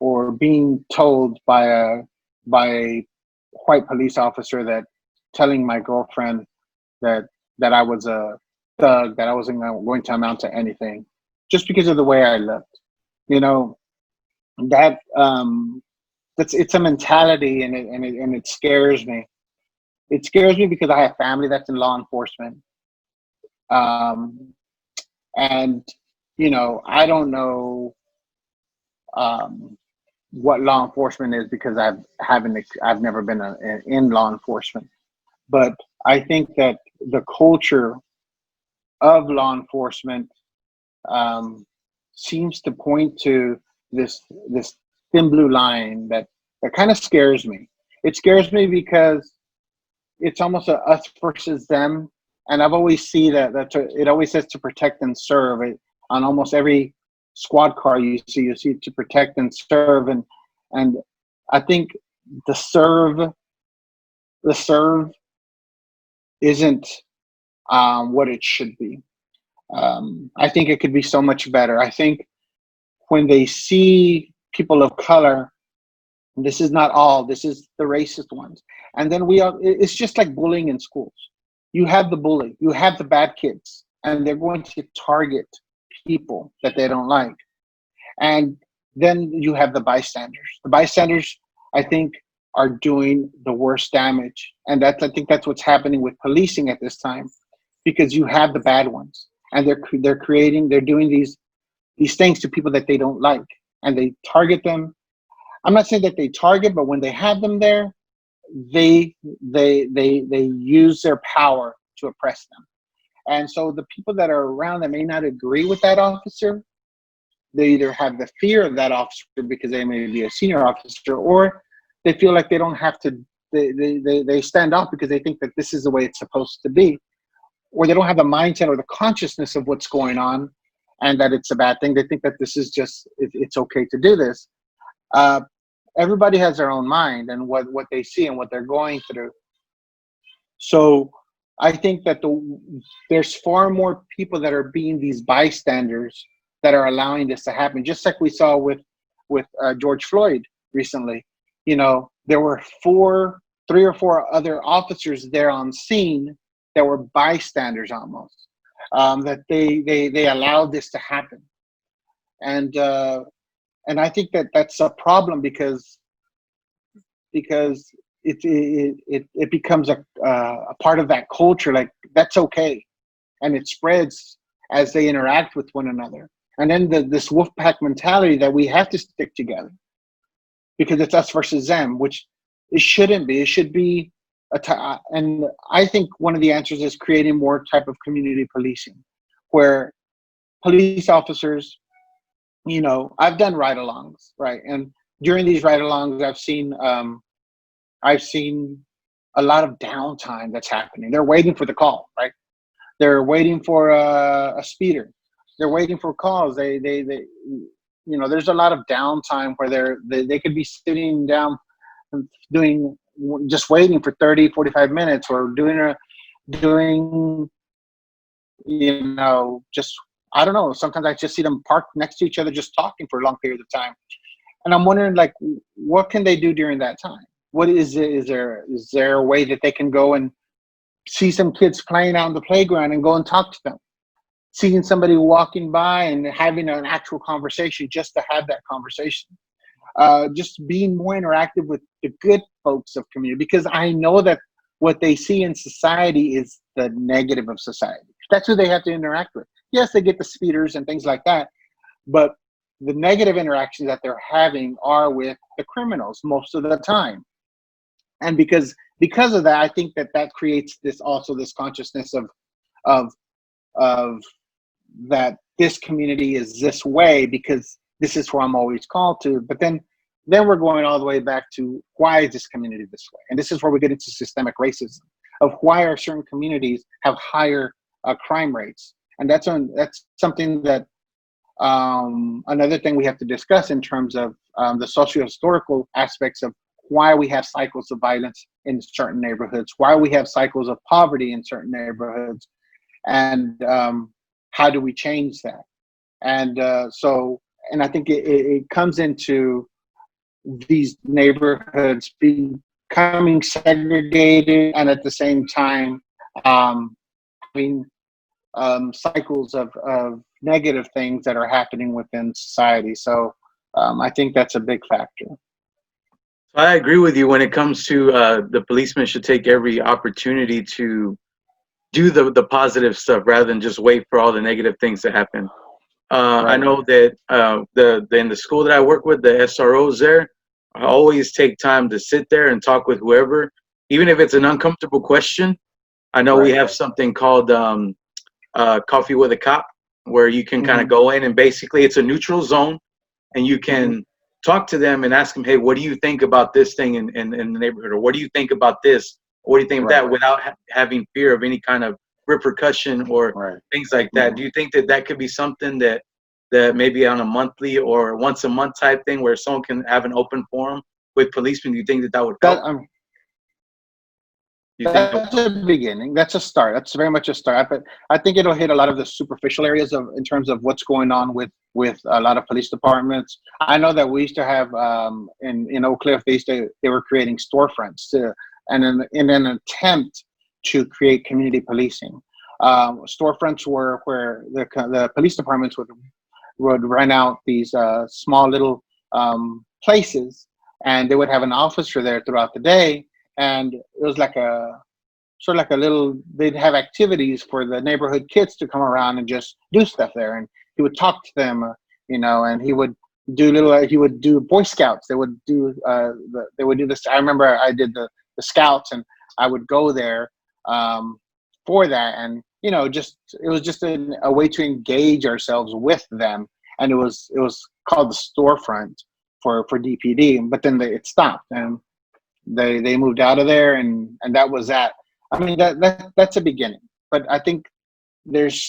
Or being told by a white police officer, that telling my girlfriend that I was a thug, that I wasn't going to amount to anything, just because of the way I looked. You know that it's a mentality, and it scares me. It scares me because I have family that's in law enforcement, um, and I don't know um, what law enforcement is, because I've never been in law enforcement. But I think that the culture of law enforcement um, seems to point to this thin blue line that kind of scares me. It scares me because it's almost a us versus them, and I've always see it always says to protect and serve. On almost every squad car you see to protect and serve, and I think the serve isn't what it should be. I think it could be so much better. I think when they see people of color, this is not all, this is the racist ones. And then it's just like bullying in schools. You have the bully, you have the bad kids, and they're going to target people that they don't like. And then you have the bystanders. The bystanders, I think, are doing the worst damage. And I think that's what's happening with policing at this time, because you have the bad ones, and they're doing these things to people that they don't like, and they target them. I'm not saying that they target, but when they have them there, they use their power to oppress them. And so the people that are around that may not agree with that officer, they either have the fear of that officer because they may be a senior officer, or they feel like they don't have to. They stand off because they think that this is the way it's supposed to be, or they don't have the mindset or the consciousness of what's going on, and that it's a bad thing. They think that this is just it's okay to do this. Everybody has their own mind and what they see and what they're going through. So I think that there's far more people that are being these bystanders that are allowing this to happen. Just like we saw with George Floyd recently. There were 3 or 4 other officers there on scene that were bystanders almost. That they allowed this to happen, and I think that that's a problem because it becomes a part of that culture. Like, that's okay, and it spreads as they interact with one another. And then this wolf pack mentality that we have to stick together because it's us versus them, which it shouldn't be. It should be and I think one of the answers is creating more type of community policing, where police officers, I've done ride-alongs, right? And during these ride-alongs, I've seen a lot of downtime that's happening. They're waiting for the call, right? They're waiting for a speeder. They're waiting for calls. They there's a lot of downtime where they could be sitting down just waiting for 30, 45 minutes, or doing just, I don't know. Sometimes I just see them parked next to each other, just talking for a long period of time. And I'm wondering, like, what can they do during that time? What is there a way that they can go and see some kids playing out on the playground and go and talk to them? Seeing somebody walking by and having an actual conversation, just to have that conversation. Just being more interactive with the good folks of community, because I know that what they see in society is the negative of society. That's who they have to interact with. Yes, they get the speeders and things like that, but the negative interactions that they're having are with the criminals most of the time. And because of that, I think that creates this consciousness of that this community is this way because this is where I'm always called to. But then we're going all the way back to, why is this community this way? And this is where we get into systemic racism. of why our certain communities have higher crime rates. And that's something that another thing we have to discuss in terms of the socio-historical aspects of why we have cycles of violence in certain neighborhoods, why we have cycles of poverty in certain neighborhoods, and how do we change that? And and I think it comes into these neighborhoods becoming segregated, and at the same time having cycles of negative things that are happening within society. So I think that's a big factor. I agree with you when it comes to the policemen should take every opportunity to do the positive stuff rather than just wait for all the negative things to happen. I know that in the school that I work with, the SROs there, I always take time to sit there and talk with whoever, even if it's an uncomfortable question. I know we have something called Coffee with a Cop, where you can kind of go in and basically it's a neutral zone, and you can talk to them and ask them, hey, what do you think about this thing in the neighborhood, or what do you think about this, or what do you think of that, without having fear of any kind of repercussion or things like that. Do you think that that could be something that maybe on a monthly or once a month type thing where someone can have an open forum with policemen? Do you think that would help? That's a beginning. That's a start. That's very much a start. But I think it'll hit a lot of the superficial areas in terms of what's going on with a lot of police departments. I know that we used to have in Oak Cliff, they were creating storefronts in an attempt to create community policing. Storefronts were where the police departments would rent out these small little places, and they would have an officer there throughout the day. And it was like they'd have activities for the neighborhood kids to come around and just do stuff there. And he would talk to them, and he would do Boy Scouts. They would do this. I remember I did the Scouts, and I would go there for that. And, it was just a way to engage ourselves with them. And it was called the storefront for DPD, but then it stopped, and they moved out of there, and that was that. I mean, that's a beginning, but I think there's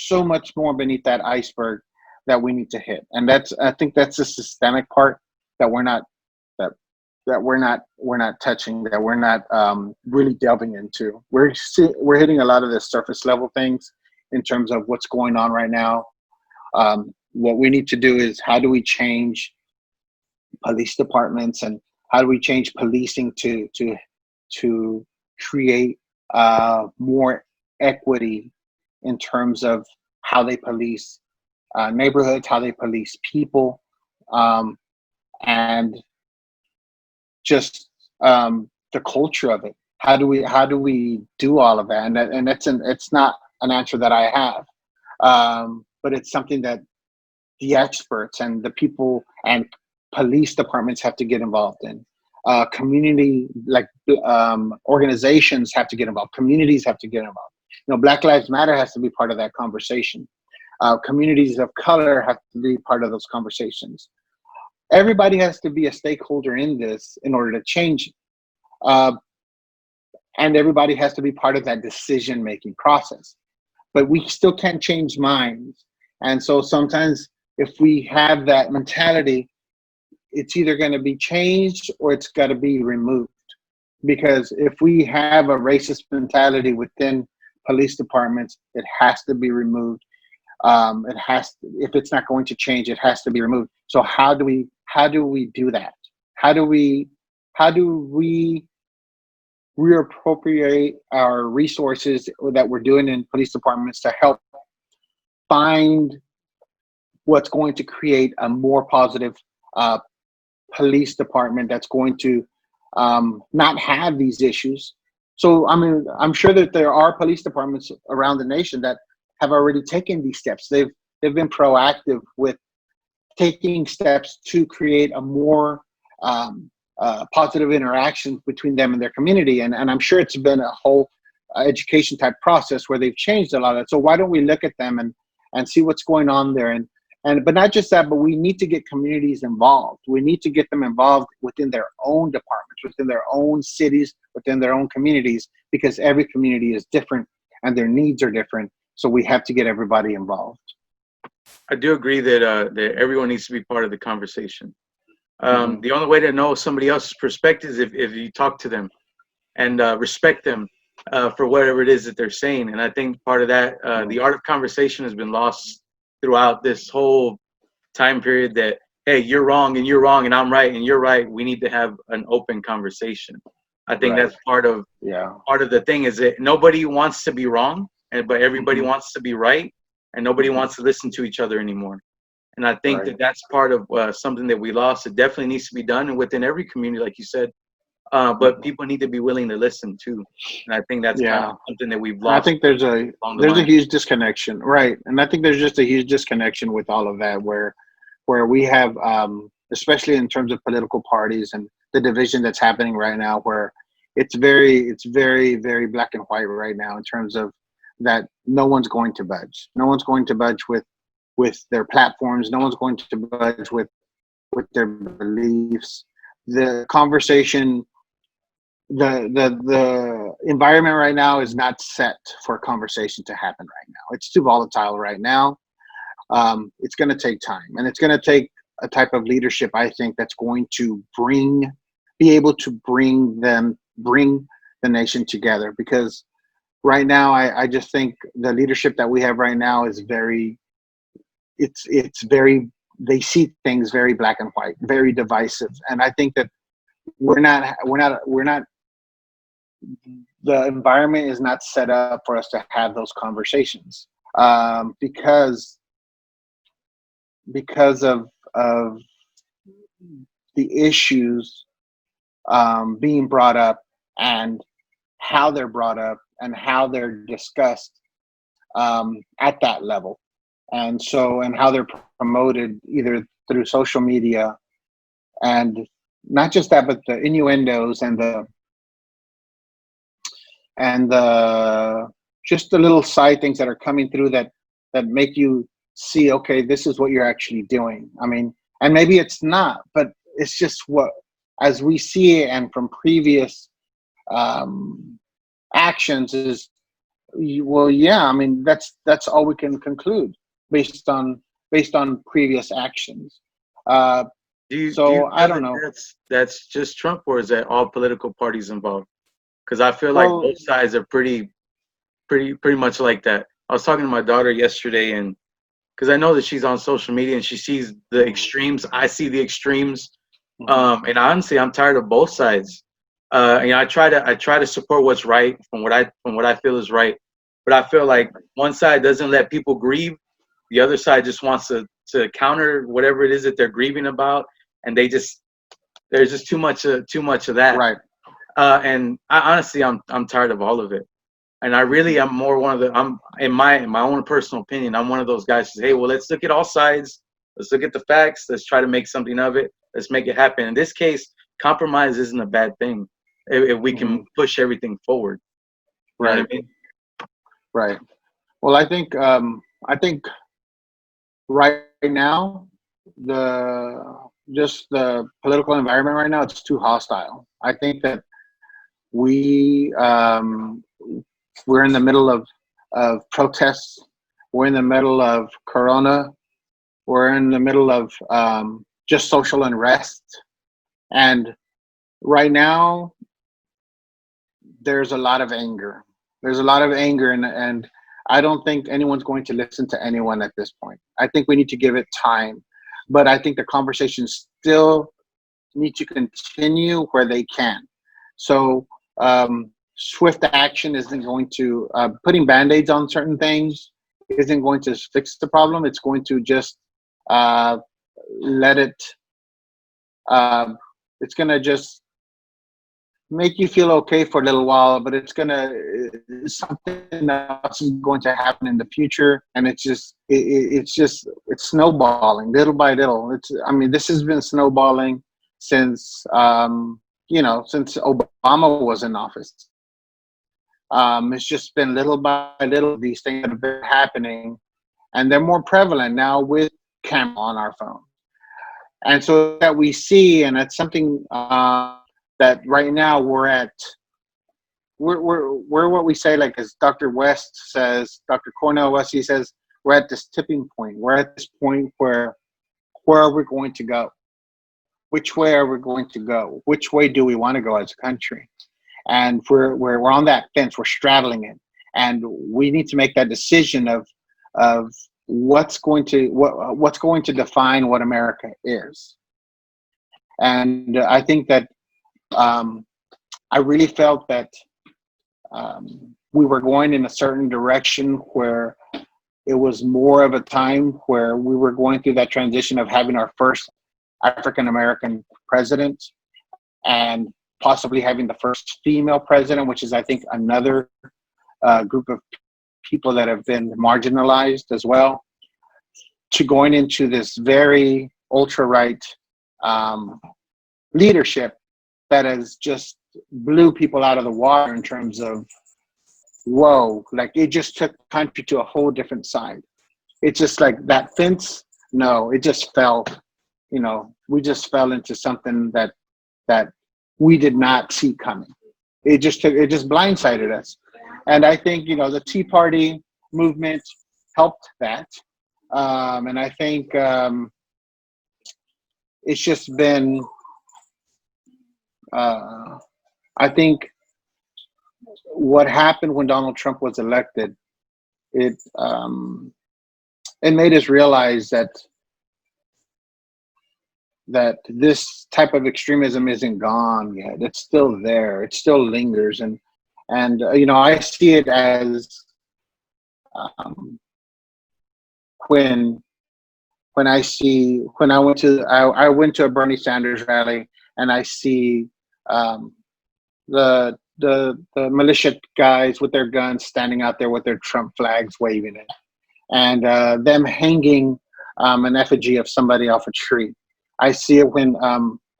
so much more beneath that iceberg that we need to hit, and I think that's a systemic part that we're not touching, that we're not really delving into. We're hitting a lot of the surface level things in terms of what's going on right now. What we need to do is, how do we change police departments, and how do we change policing to create more equity in terms of how they police neighborhoods, how they police people, and just the culture of it. How do we do all of that? And it's not an answer that I have, but it's something that the experts and the people and police departments have to get involved in. Community organizations have to get involved. Communities have to get involved. Black Lives Matter has to be part of that conversation. Communities of color have to be part of those conversations. Everybody has to be a stakeholder in this in order to change it. And everybody has to be part of that decision-making process. But we still can't change minds. And so sometimes if we have that mentality, it's either going to be changed or it's got to be removed. Because if we have a racist mentality within police departments, it has to be removed. If it's not going to change, it has to be removed. So how do we do that? How do we reappropriate our resources that we're doing in police departments to help find what's going to create a more positive police department that's going to not have these issues? So, I mean, I'm sure that there are police departments around the nation that have already taken these steps. They've been proactive with taking steps to create a more positive interaction between them and their community. And I'm sure it's been a whole education type process where they've changed a lot of it. So why don't we look at them and see what's going on there, and but not just that, but we need to get communities involved. We need to get them involved within their own departments, within their own cities, within their own communities, because every community is different and their needs are different. So we have to get everybody involved. I do agree that that everyone needs to be part of the conversation. The only way to know somebody else's perspective is if you talk to them and respect them for whatever it is that they're saying. And I think part of that, the art of conversation has been lost throughout this whole time period that, hey, you're wrong and I'm right and you're right. We need to have an open conversation. I think that's part of the thing is that nobody wants to be wrong, but everybody wants to be right, and nobody wants to listen to each other anymore. And I think that that's part of something that we lost. It definitely needs to be done, and within every community, like you said. But people need to be willing to listen too, and I think that's kind of something that we've lost. I think there's a huge disconnection, right? And I think there's just a huge disconnection with all of that, where we have, especially in terms of political parties and the division that's happening right now, where it's very, very black and white right now in terms of that. No one's going to budge. No one's going to budge with their platforms. No one's going to budge with their beliefs. The conversation. The environment right now is not set for a conversation to happen right now. It's too volatile right now. It's going to take time, and it's going to take a type of leadership, I think, that's going to be able to bring the nation together. Because right now, I just think the leadership that we have right now is they see things very black and white, very divisive, and I think that we're not the environment is not set up for us to have those conversations, because of the issues being brought up and how they're brought up and how they're discussed at that level, and how they're promoted either through social media, and not just that, but the innuendos and the just the little side things that are coming through that make you see, okay, this is what you're actually doing. I mean, and maybe it's not, but it's just what, as we see it, and from previous actions is, well, yeah, I mean, that's all we can conclude based on previous actions. I don't know. That's just Trump, or is that all political parties involved? Because I feel like both sides are pretty much like that. I was talking to my daughter yesterday, and because I know that she's on social media and she sees the extremes, I see the extremes, and honestly, I'm tired of both sides. I try to support what's right from what I feel is right, but I feel like one side doesn't let people grieve, the other side just wants to counter whatever it is that they're grieving about, and there's just too much of that. Right. And honestly, I'm tired of all of it. And I really am more one of the, I'm in my own personal opinion, I'm one of those guys who say, hey, well, let's look at all sides. Let's look at the facts. Let's try to make something of it. Let's make it happen. In this case, compromise isn't a bad thing if we can push everything forward. You know what I mean? Right. Well, I think right now, the political environment right now, it's too hostile. I think that we're in the middle of protests. We're in the middle of Corona. We're in the middle of just social unrest. And right now, there's a lot of anger. And I don't think anyone's going to listen to anyone at this point. I think we need to give it time. But I think the conversations still need to continue where they can. So swift action isn't going to, putting Band-Aids on certain things isn't going to fix the problem. It's going to just let it, it's going to just make you feel okay for a little while, but it's something else is going to happen in the future. And it's snowballing little by little. This has been snowballing since, since Obama was in office. It's just been little by little, these things that have been happening, and they're more prevalent now with camera on our phone. And so that we see, and it's something that right now we're what we say, like as Dr. West says, Dr. Cornell West, he says, we're at this tipping point. We're at this point where are we going to go? Which way are we going to go? Which way do we want to go as a country? And we're on that fence. We're straddling it, and we need to make that decision of what's going to define what America is. And I think that I really felt that we were going in a certain direction where it was more of a time where we were going through that transition of having our first African American president and possibly having the first female president, which is, I think, another group of people that have been marginalized as well, to going into this very ultra-right leadership that has just blew people out of the water in terms of, whoa, like it just took the country to a whole different side. It's just like that fence, no, it just fell, we just fell into something that we did not see coming. It just blindsided us. And I think, the Tea Party movement helped that. And I think it's just been, I think what happened when Donald Trump was elected, it made us realize that this type of extremism isn't gone yet. It's still there. It still lingers. And I see it as when I went to a Bernie Sanders rally, and I see the militia guys with their guns standing out there with their Trump flags waving it, and them hanging an effigy of somebody off a tree. I see it when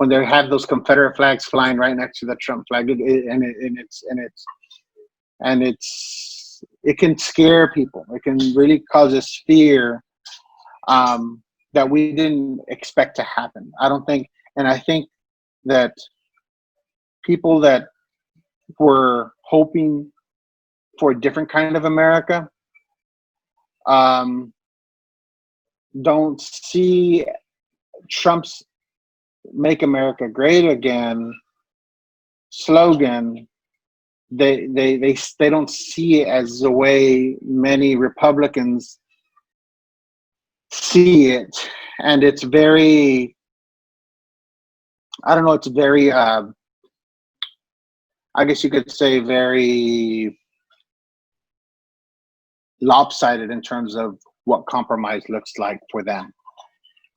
they have those Confederate flags flying right next to the Trump flag, it can scare people. It can really cause us fear that we didn't expect to happen. I think that people that were hoping for a different kind of America don't see Trump's "Make America Great Again" slogan. They don't see it as the way many Republicans see it, and it's very, I don't know, it's very I guess you could say very lopsided in terms of what compromise looks like for them.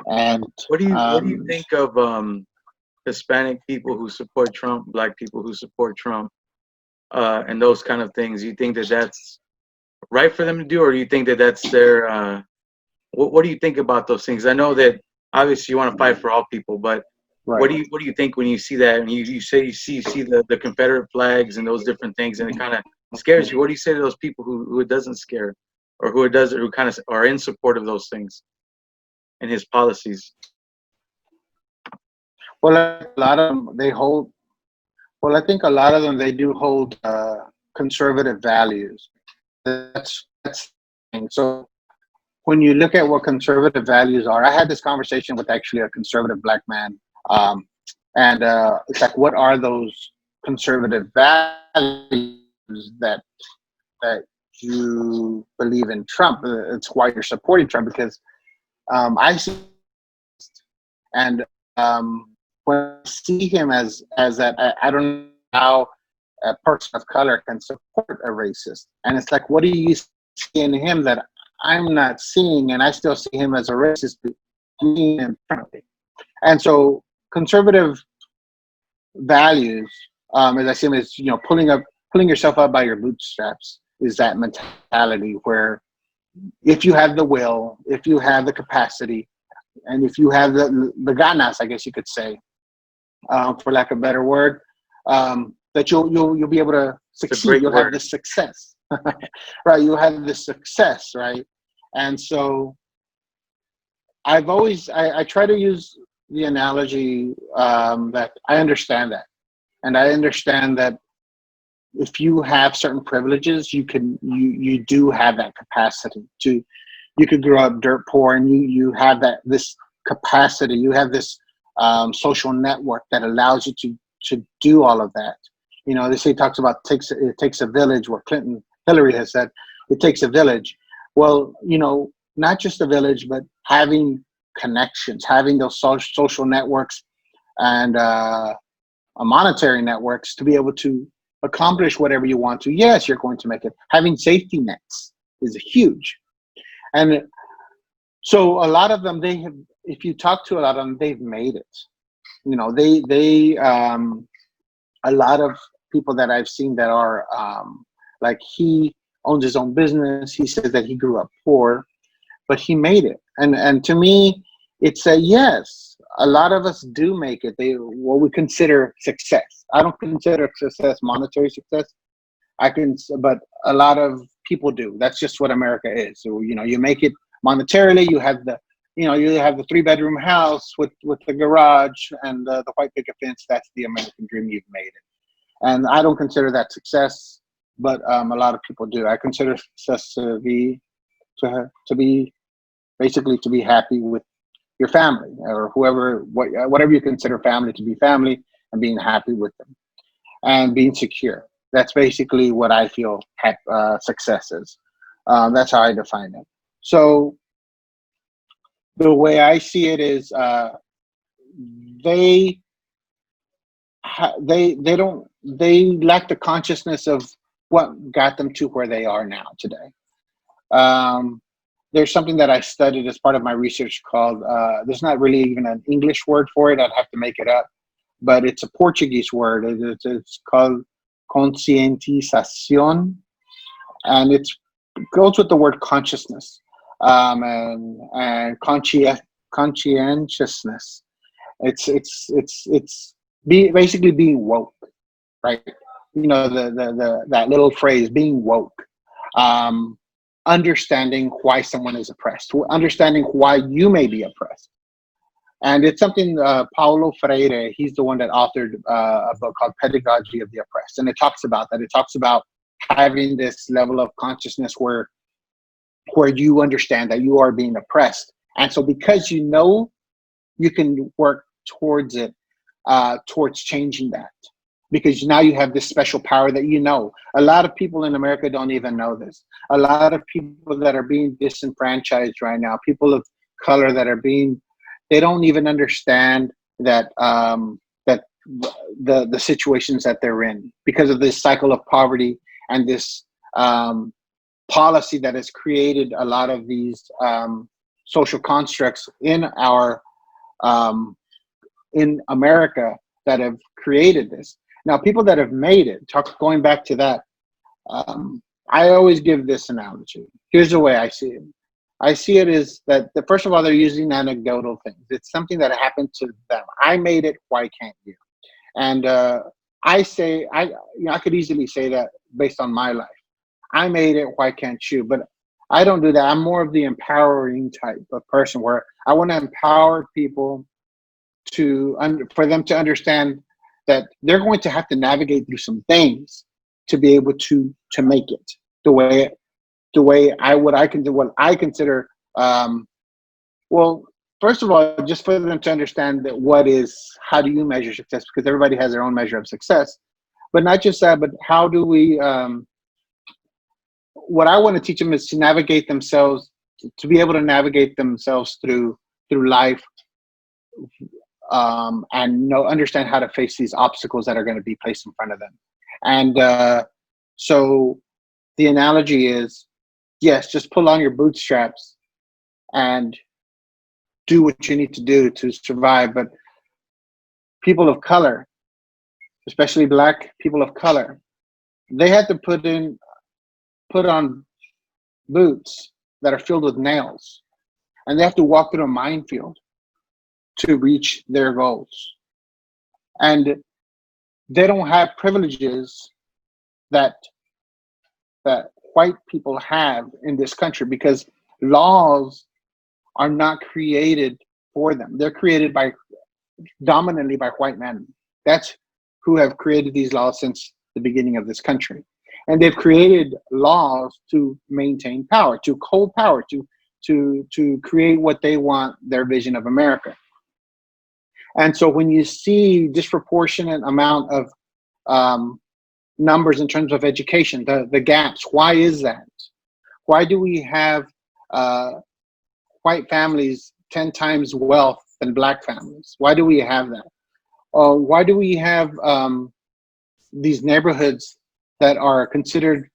And what do you think of Hispanic people who support Trump, Black people who support Trump, and those kind of things? Do you think that that's right for them to do, or do you think that that's their what do you think about those things? I know that obviously you want to fight for all people, but right. What do you think when you see that, and you see the Confederate flags and those different things, and it kind of scares you? What do you say to those people who it doesn't scare, or who kind of are in support of those things and his policies? Well, a lot of them, they hold. Well, I think a lot of them, they do hold conservative values. That's the thing. So when you look at what conservative values are, I had this conversation with actually a conservative Black man, and it's like, what are those conservative values that you believe in Trump? It's why you're supporting Trump, because I see, and when I see him as that, I don't know how a person of color can support a racist. And it's like, what do you see in him that I'm not seeing, and I still see him as a racist in front of me? And so conservative values, as I see them, is pulling yourself up by your bootstraps, is that mentality where if you have the will, if you have the capacity, and if you have the ganas, I guess you could say, for lack of a better word, that you'll be able to succeed. You'll have this success, right? You'll have this success, right? And so I try to use the analogy that I understand that, and I understand that if you have certain privileges, you do have that capacity to. You could grow up dirt poor, and you have this capacity. You have this social network that allows you to do all of that. You know, they say talks about it takes a village. What Hillary has said, it takes a village. Well, you know, not just a village, but having connections, having those social networks and monetary networks to be able to accomplish whatever you want to. Yes, you're going to make it. Having safety nets is huge. And so a lot of them, they have, if you talk to a lot of them, they've made it. You know, a lot of people that I've seen that are like, he owns his own business. He says that he grew up poor, but he made it. And to me, it's a yes. A lot of us do make it. What we consider success. I don't consider success monetary success. But a lot of people do. That's just what America is. So, you know, you make it monetarily. You have the 3-bedroom house with the garage and the white picket fence. That's the American dream. You've made it. And I don't consider that success, but a lot of people do. I consider success to be basically to be happy with your family or whatever you consider family to be family, and being happy with them and being secure. That's basically what I feel success is. That's how I define it. So the way I see it is they lack the consciousness of what got them to where they are now today. There's something that I studied as part of my research called, there's not really even an English word for it. I'd have to make it up, but it's a Portuguese word. It's called conscientización, and it goes with the word consciousness and conscientiousness. It's basically being woke, right? You know, that little phrase, being woke. Understanding why someone is oppressed, understanding why you may be oppressed. And it's something Paulo Freire, he's the one that authored a book called Pedagogy of the Oppressed. And it talks about that. It talks about having this level of consciousness where you understand that you are being oppressed. And so because you know, you can work towards it, towards changing that. Because now you have this special power that you know. A lot of people in America don't even know this. A lot of people that are being disenfranchised right now, people of color that are they don't even understand that that the situations that they're in because of this cycle of poverty and this policy that has created a lot of these social constructs in America that have created this. Now, people that have made it, going back to that, I always give this analogy. Here's the way I see it. I see it as that, first of all, they're using anecdotal things. It's something that happened to them. I made it, why can't you? And I could easily say that based on my life. I made it, why can't you? But I don't do that. I'm more of the empowering type of person where I want to empower people for them to understand that they're going to have to navigate through some things to be able to make it the way what I consider. Well, first of all, just for them to understand that how do you measure success? Because everybody has their own measure of success. But not just that, but how do we? What I want to teach them is to navigate themselves, to be able to navigate themselves through life. And understand how to face these obstacles that are going to be placed in front of them. And so the analogy is, yes, just pull on your bootstraps and do what you need to do to survive. But people of color, especially Black people of color, they had to put on boots that are filled with nails, and they have to walk through a minefield to reach their goals. And they don't have privileges that white people have in this country, because laws are not created for them. They're created dominantly by white men. That's who have created these laws since the beginning of this country. And they've created laws to maintain power, to hold power, to create what they want, their vision of America. And so when you see disproportionate amount of numbers in terms of education, the gaps, why is that? Why do we have white families 10 times wealth than black families? Why do we have that? Why do we have these neighborhoods that are considered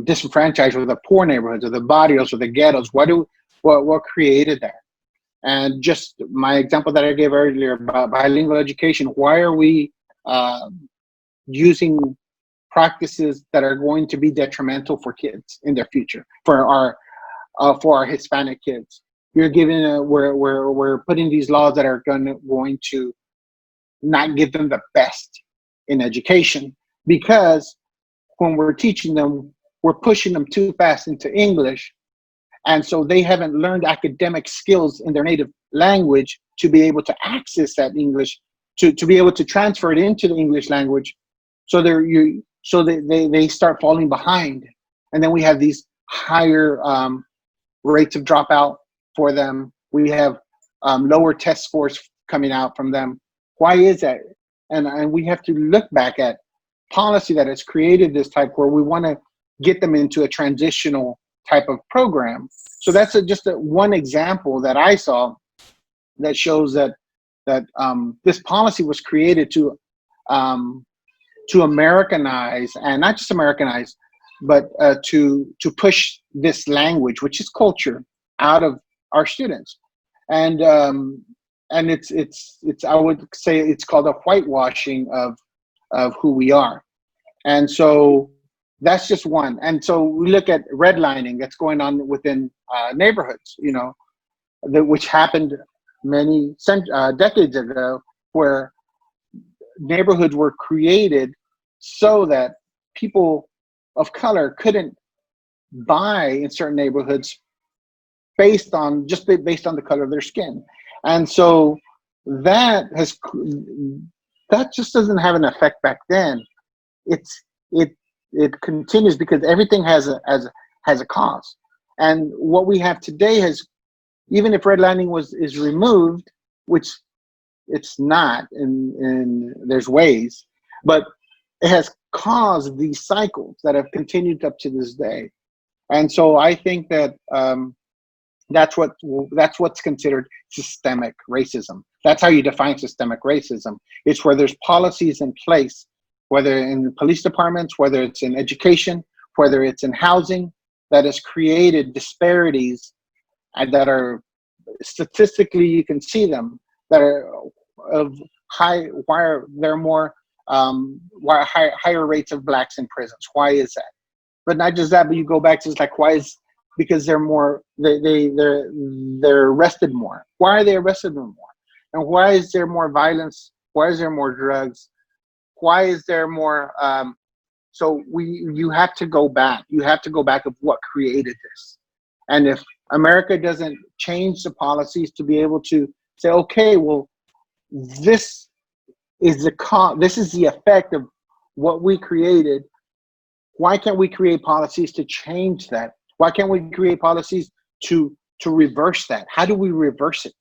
disenfranchised, or the poor neighborhoods, or the barrios, or the ghettos? What created that? And just my example that I gave earlier about bilingual education, why are we using practices that are going to be detrimental for kids in their future, for our Hispanic kids? We're putting these laws that are going to not give them the best in education, because when we're teaching them, we're pushing them too fast into English. And so they haven't learned academic skills in their native language to be able to access that English, to be able to transfer it into the English language. So they start falling behind. And then we have these higher rates of dropout for them. We have lower test scores coming out from them. Why is that? And we have to look back at policy that has created this type, where we want to get them into a transitional type of program. So that's just one example that I saw that shows that this policy was created to Americanize, and not just Americanize, but to push this language, which is culture, out of our students. And it's I would say it's called a whitewashing of who we are. And so that's just one. And so we look at redlining that's going on within neighborhoods, which happened many decades ago, where neighborhoods were created so that people of color couldn't buy in certain neighborhoods based on the color of their skin. And so that just doesn't have an effect back then. It continues because everything has a cause. And what we have today has, even if redlining is removed, which it's not, in there's ways, but it has caused these cycles that have continued up to this day. And so I think that that's what's considered systemic racism. That's how you define systemic racism. It's where there's policies in place, whether in police departments, whether it's in education, whether it's in housing, that has created disparities, and that are statistically, you can see them, that are of why are there more higher rates of blacks in prisons? Why is that? But not just that, but you go back to, it's like, why is, because they're arrested more. Why are they arrested more? And why is there more violence? Why is there more drugs? Why is there more? So you have to go back. You have to go back of what created this. And if America doesn't change the policies to be able to say, okay, well, this is the effect of what we created. Why can't we create policies to change that? Why can't we create policies to reverse that? How do we reverse it?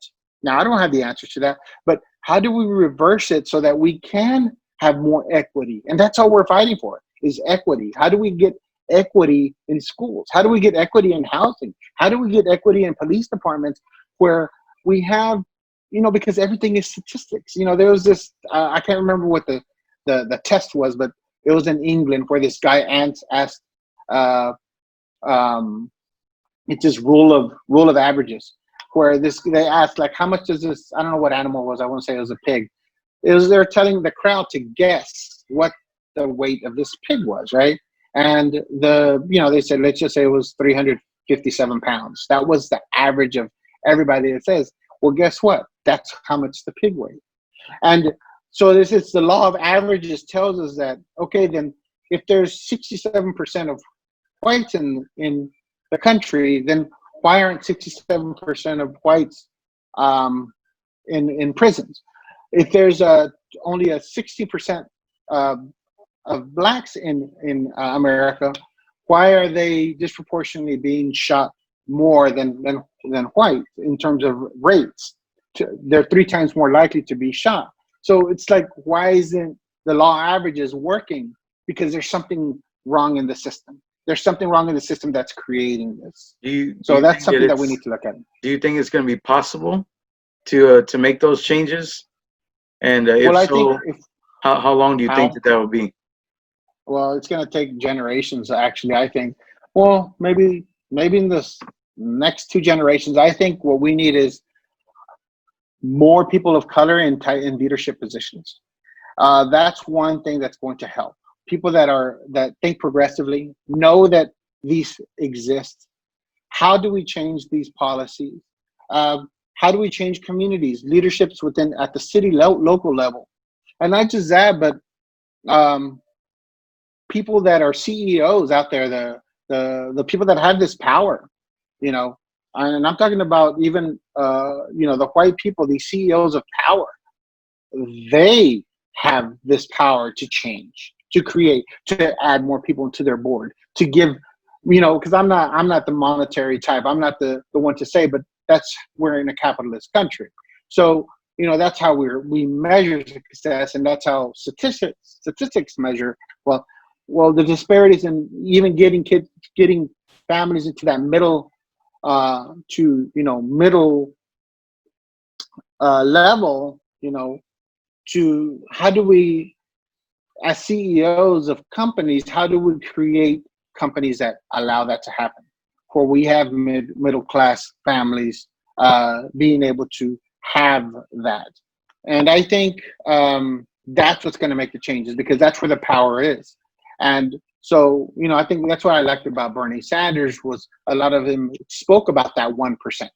Now, I don't have the answers to that, but how do we reverse it so that we can have more equity? And that's all we're fighting for, is equity. How do we get equity in schools? How do we get equity in housing? How do we get equity in police departments, where we have, because everything is statistics. There was this, I can't remember what the test was, but it was in England, where this guy asked, it's this rule of averages, where they asked, like, how much does this, I don't know what animal it was, I want to say it was a pig. They're telling the crowd to guess what the weight of this pig was, right? And they said, let's just say it was 357 pounds. That was the average of everybody that says, well, guess what? That's how much the pig weighed. And so this is the law of averages, tells us that, okay, then if there's 67% of whites in the country, then why aren't 67% of whites in prisons? If there's only a 60% of blacks in America, why are they disproportionately being shot more than white in terms of rates? They're 3 times more likely to be shot. So it's like, why isn't the law averages working? Because there's something wrong in the system. There's something wrong in the system that's creating this. So that's something that we need to look at. Do you think it's going to be possible to make those changes? And if Well, I so, think how long do you think that will be? Well, it's going to take generations, actually, I think. Well, maybe in this next 2 generations. I think what we need is more people of color in leadership positions. That's one thing that's going to help. People that think progressively, know that these exist. How do we change these policies? How do we change communities, leaderships at the city local level? And not just that, but people that are CEOs out there, the people that have this power, you know, and I'm talking about even, the white people, these CEOs of power, they have this power to change, to create, to add more people into their board, to give, because I'm not the monetary type. I'm not the one to say, but we're in a capitalist country. So, that's how we measure success, and that's how statistics measure. Well, the disparities in even getting families into that middle level, to how do we, as CEOs of companies, how do we create companies that allow that to happen, where we have middle class families being able to have that? And I think that's what's going to make the changes, because that's where the power is. And so, I think that's what I liked about Bernie Sanders, was a lot of him spoke about that 1%,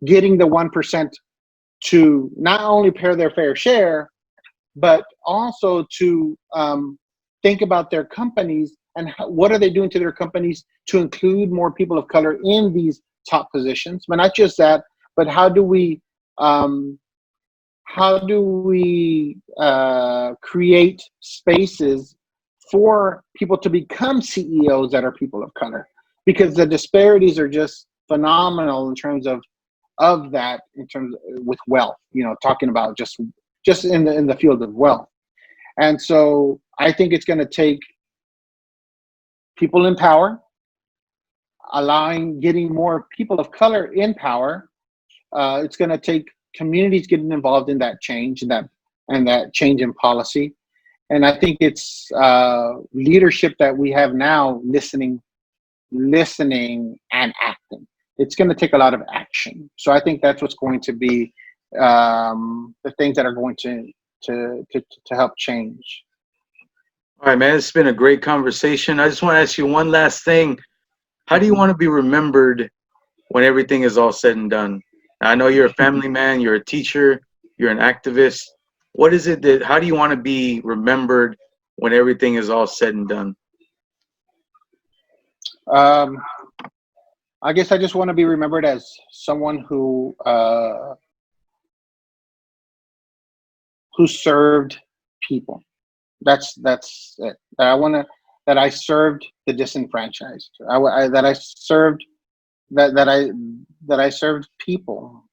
getting the 1% to not only pay their fair share, but also to think about their companies and what are they doing to their companies to include more people of color in these top positions. But not just that, but how do we create spaces for people to become CEOs that are people of color? Because the disparities are just phenomenal in terms of that, in terms with wealth, talking about just in the field of wealth. And so I think it's going to take people in power, getting more people of color in power. It's going to take communities getting involved in that change and that change in policy. And I think it's leadership that we have now, listening and acting. It's going to take a lot of action. So I think that's what's going to be the things that are going to help change. All right, man, it's been a great conversation. I just want to ask you one last thing. How do you want to be remembered when everything is all said and done? I know you're a family man, you're a teacher, you're an activist. What is it how do you want to be remembered when everything is all said and done? I guess I just want to be remembered as someone who served people. That's it. That I served the disenfranchised. That I served people.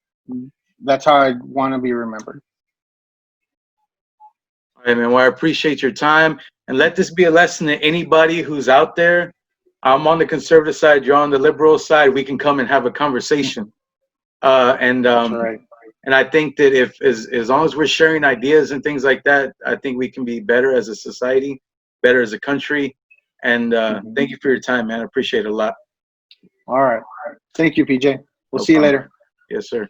That's how I want to be remembered. All right, man. Well, I appreciate your time, and let this be a lesson to anybody who's out there. I'm on the conservative side, you're on the liberal side. We can come and have a conversation. That's right. And I think that as long as we're sharing ideas and things like that, I think we can be better as a society, better as a country. And thank you for your time, man. I appreciate it a lot. All right. Thank you, PJ. We'll see you later. Yes, sir.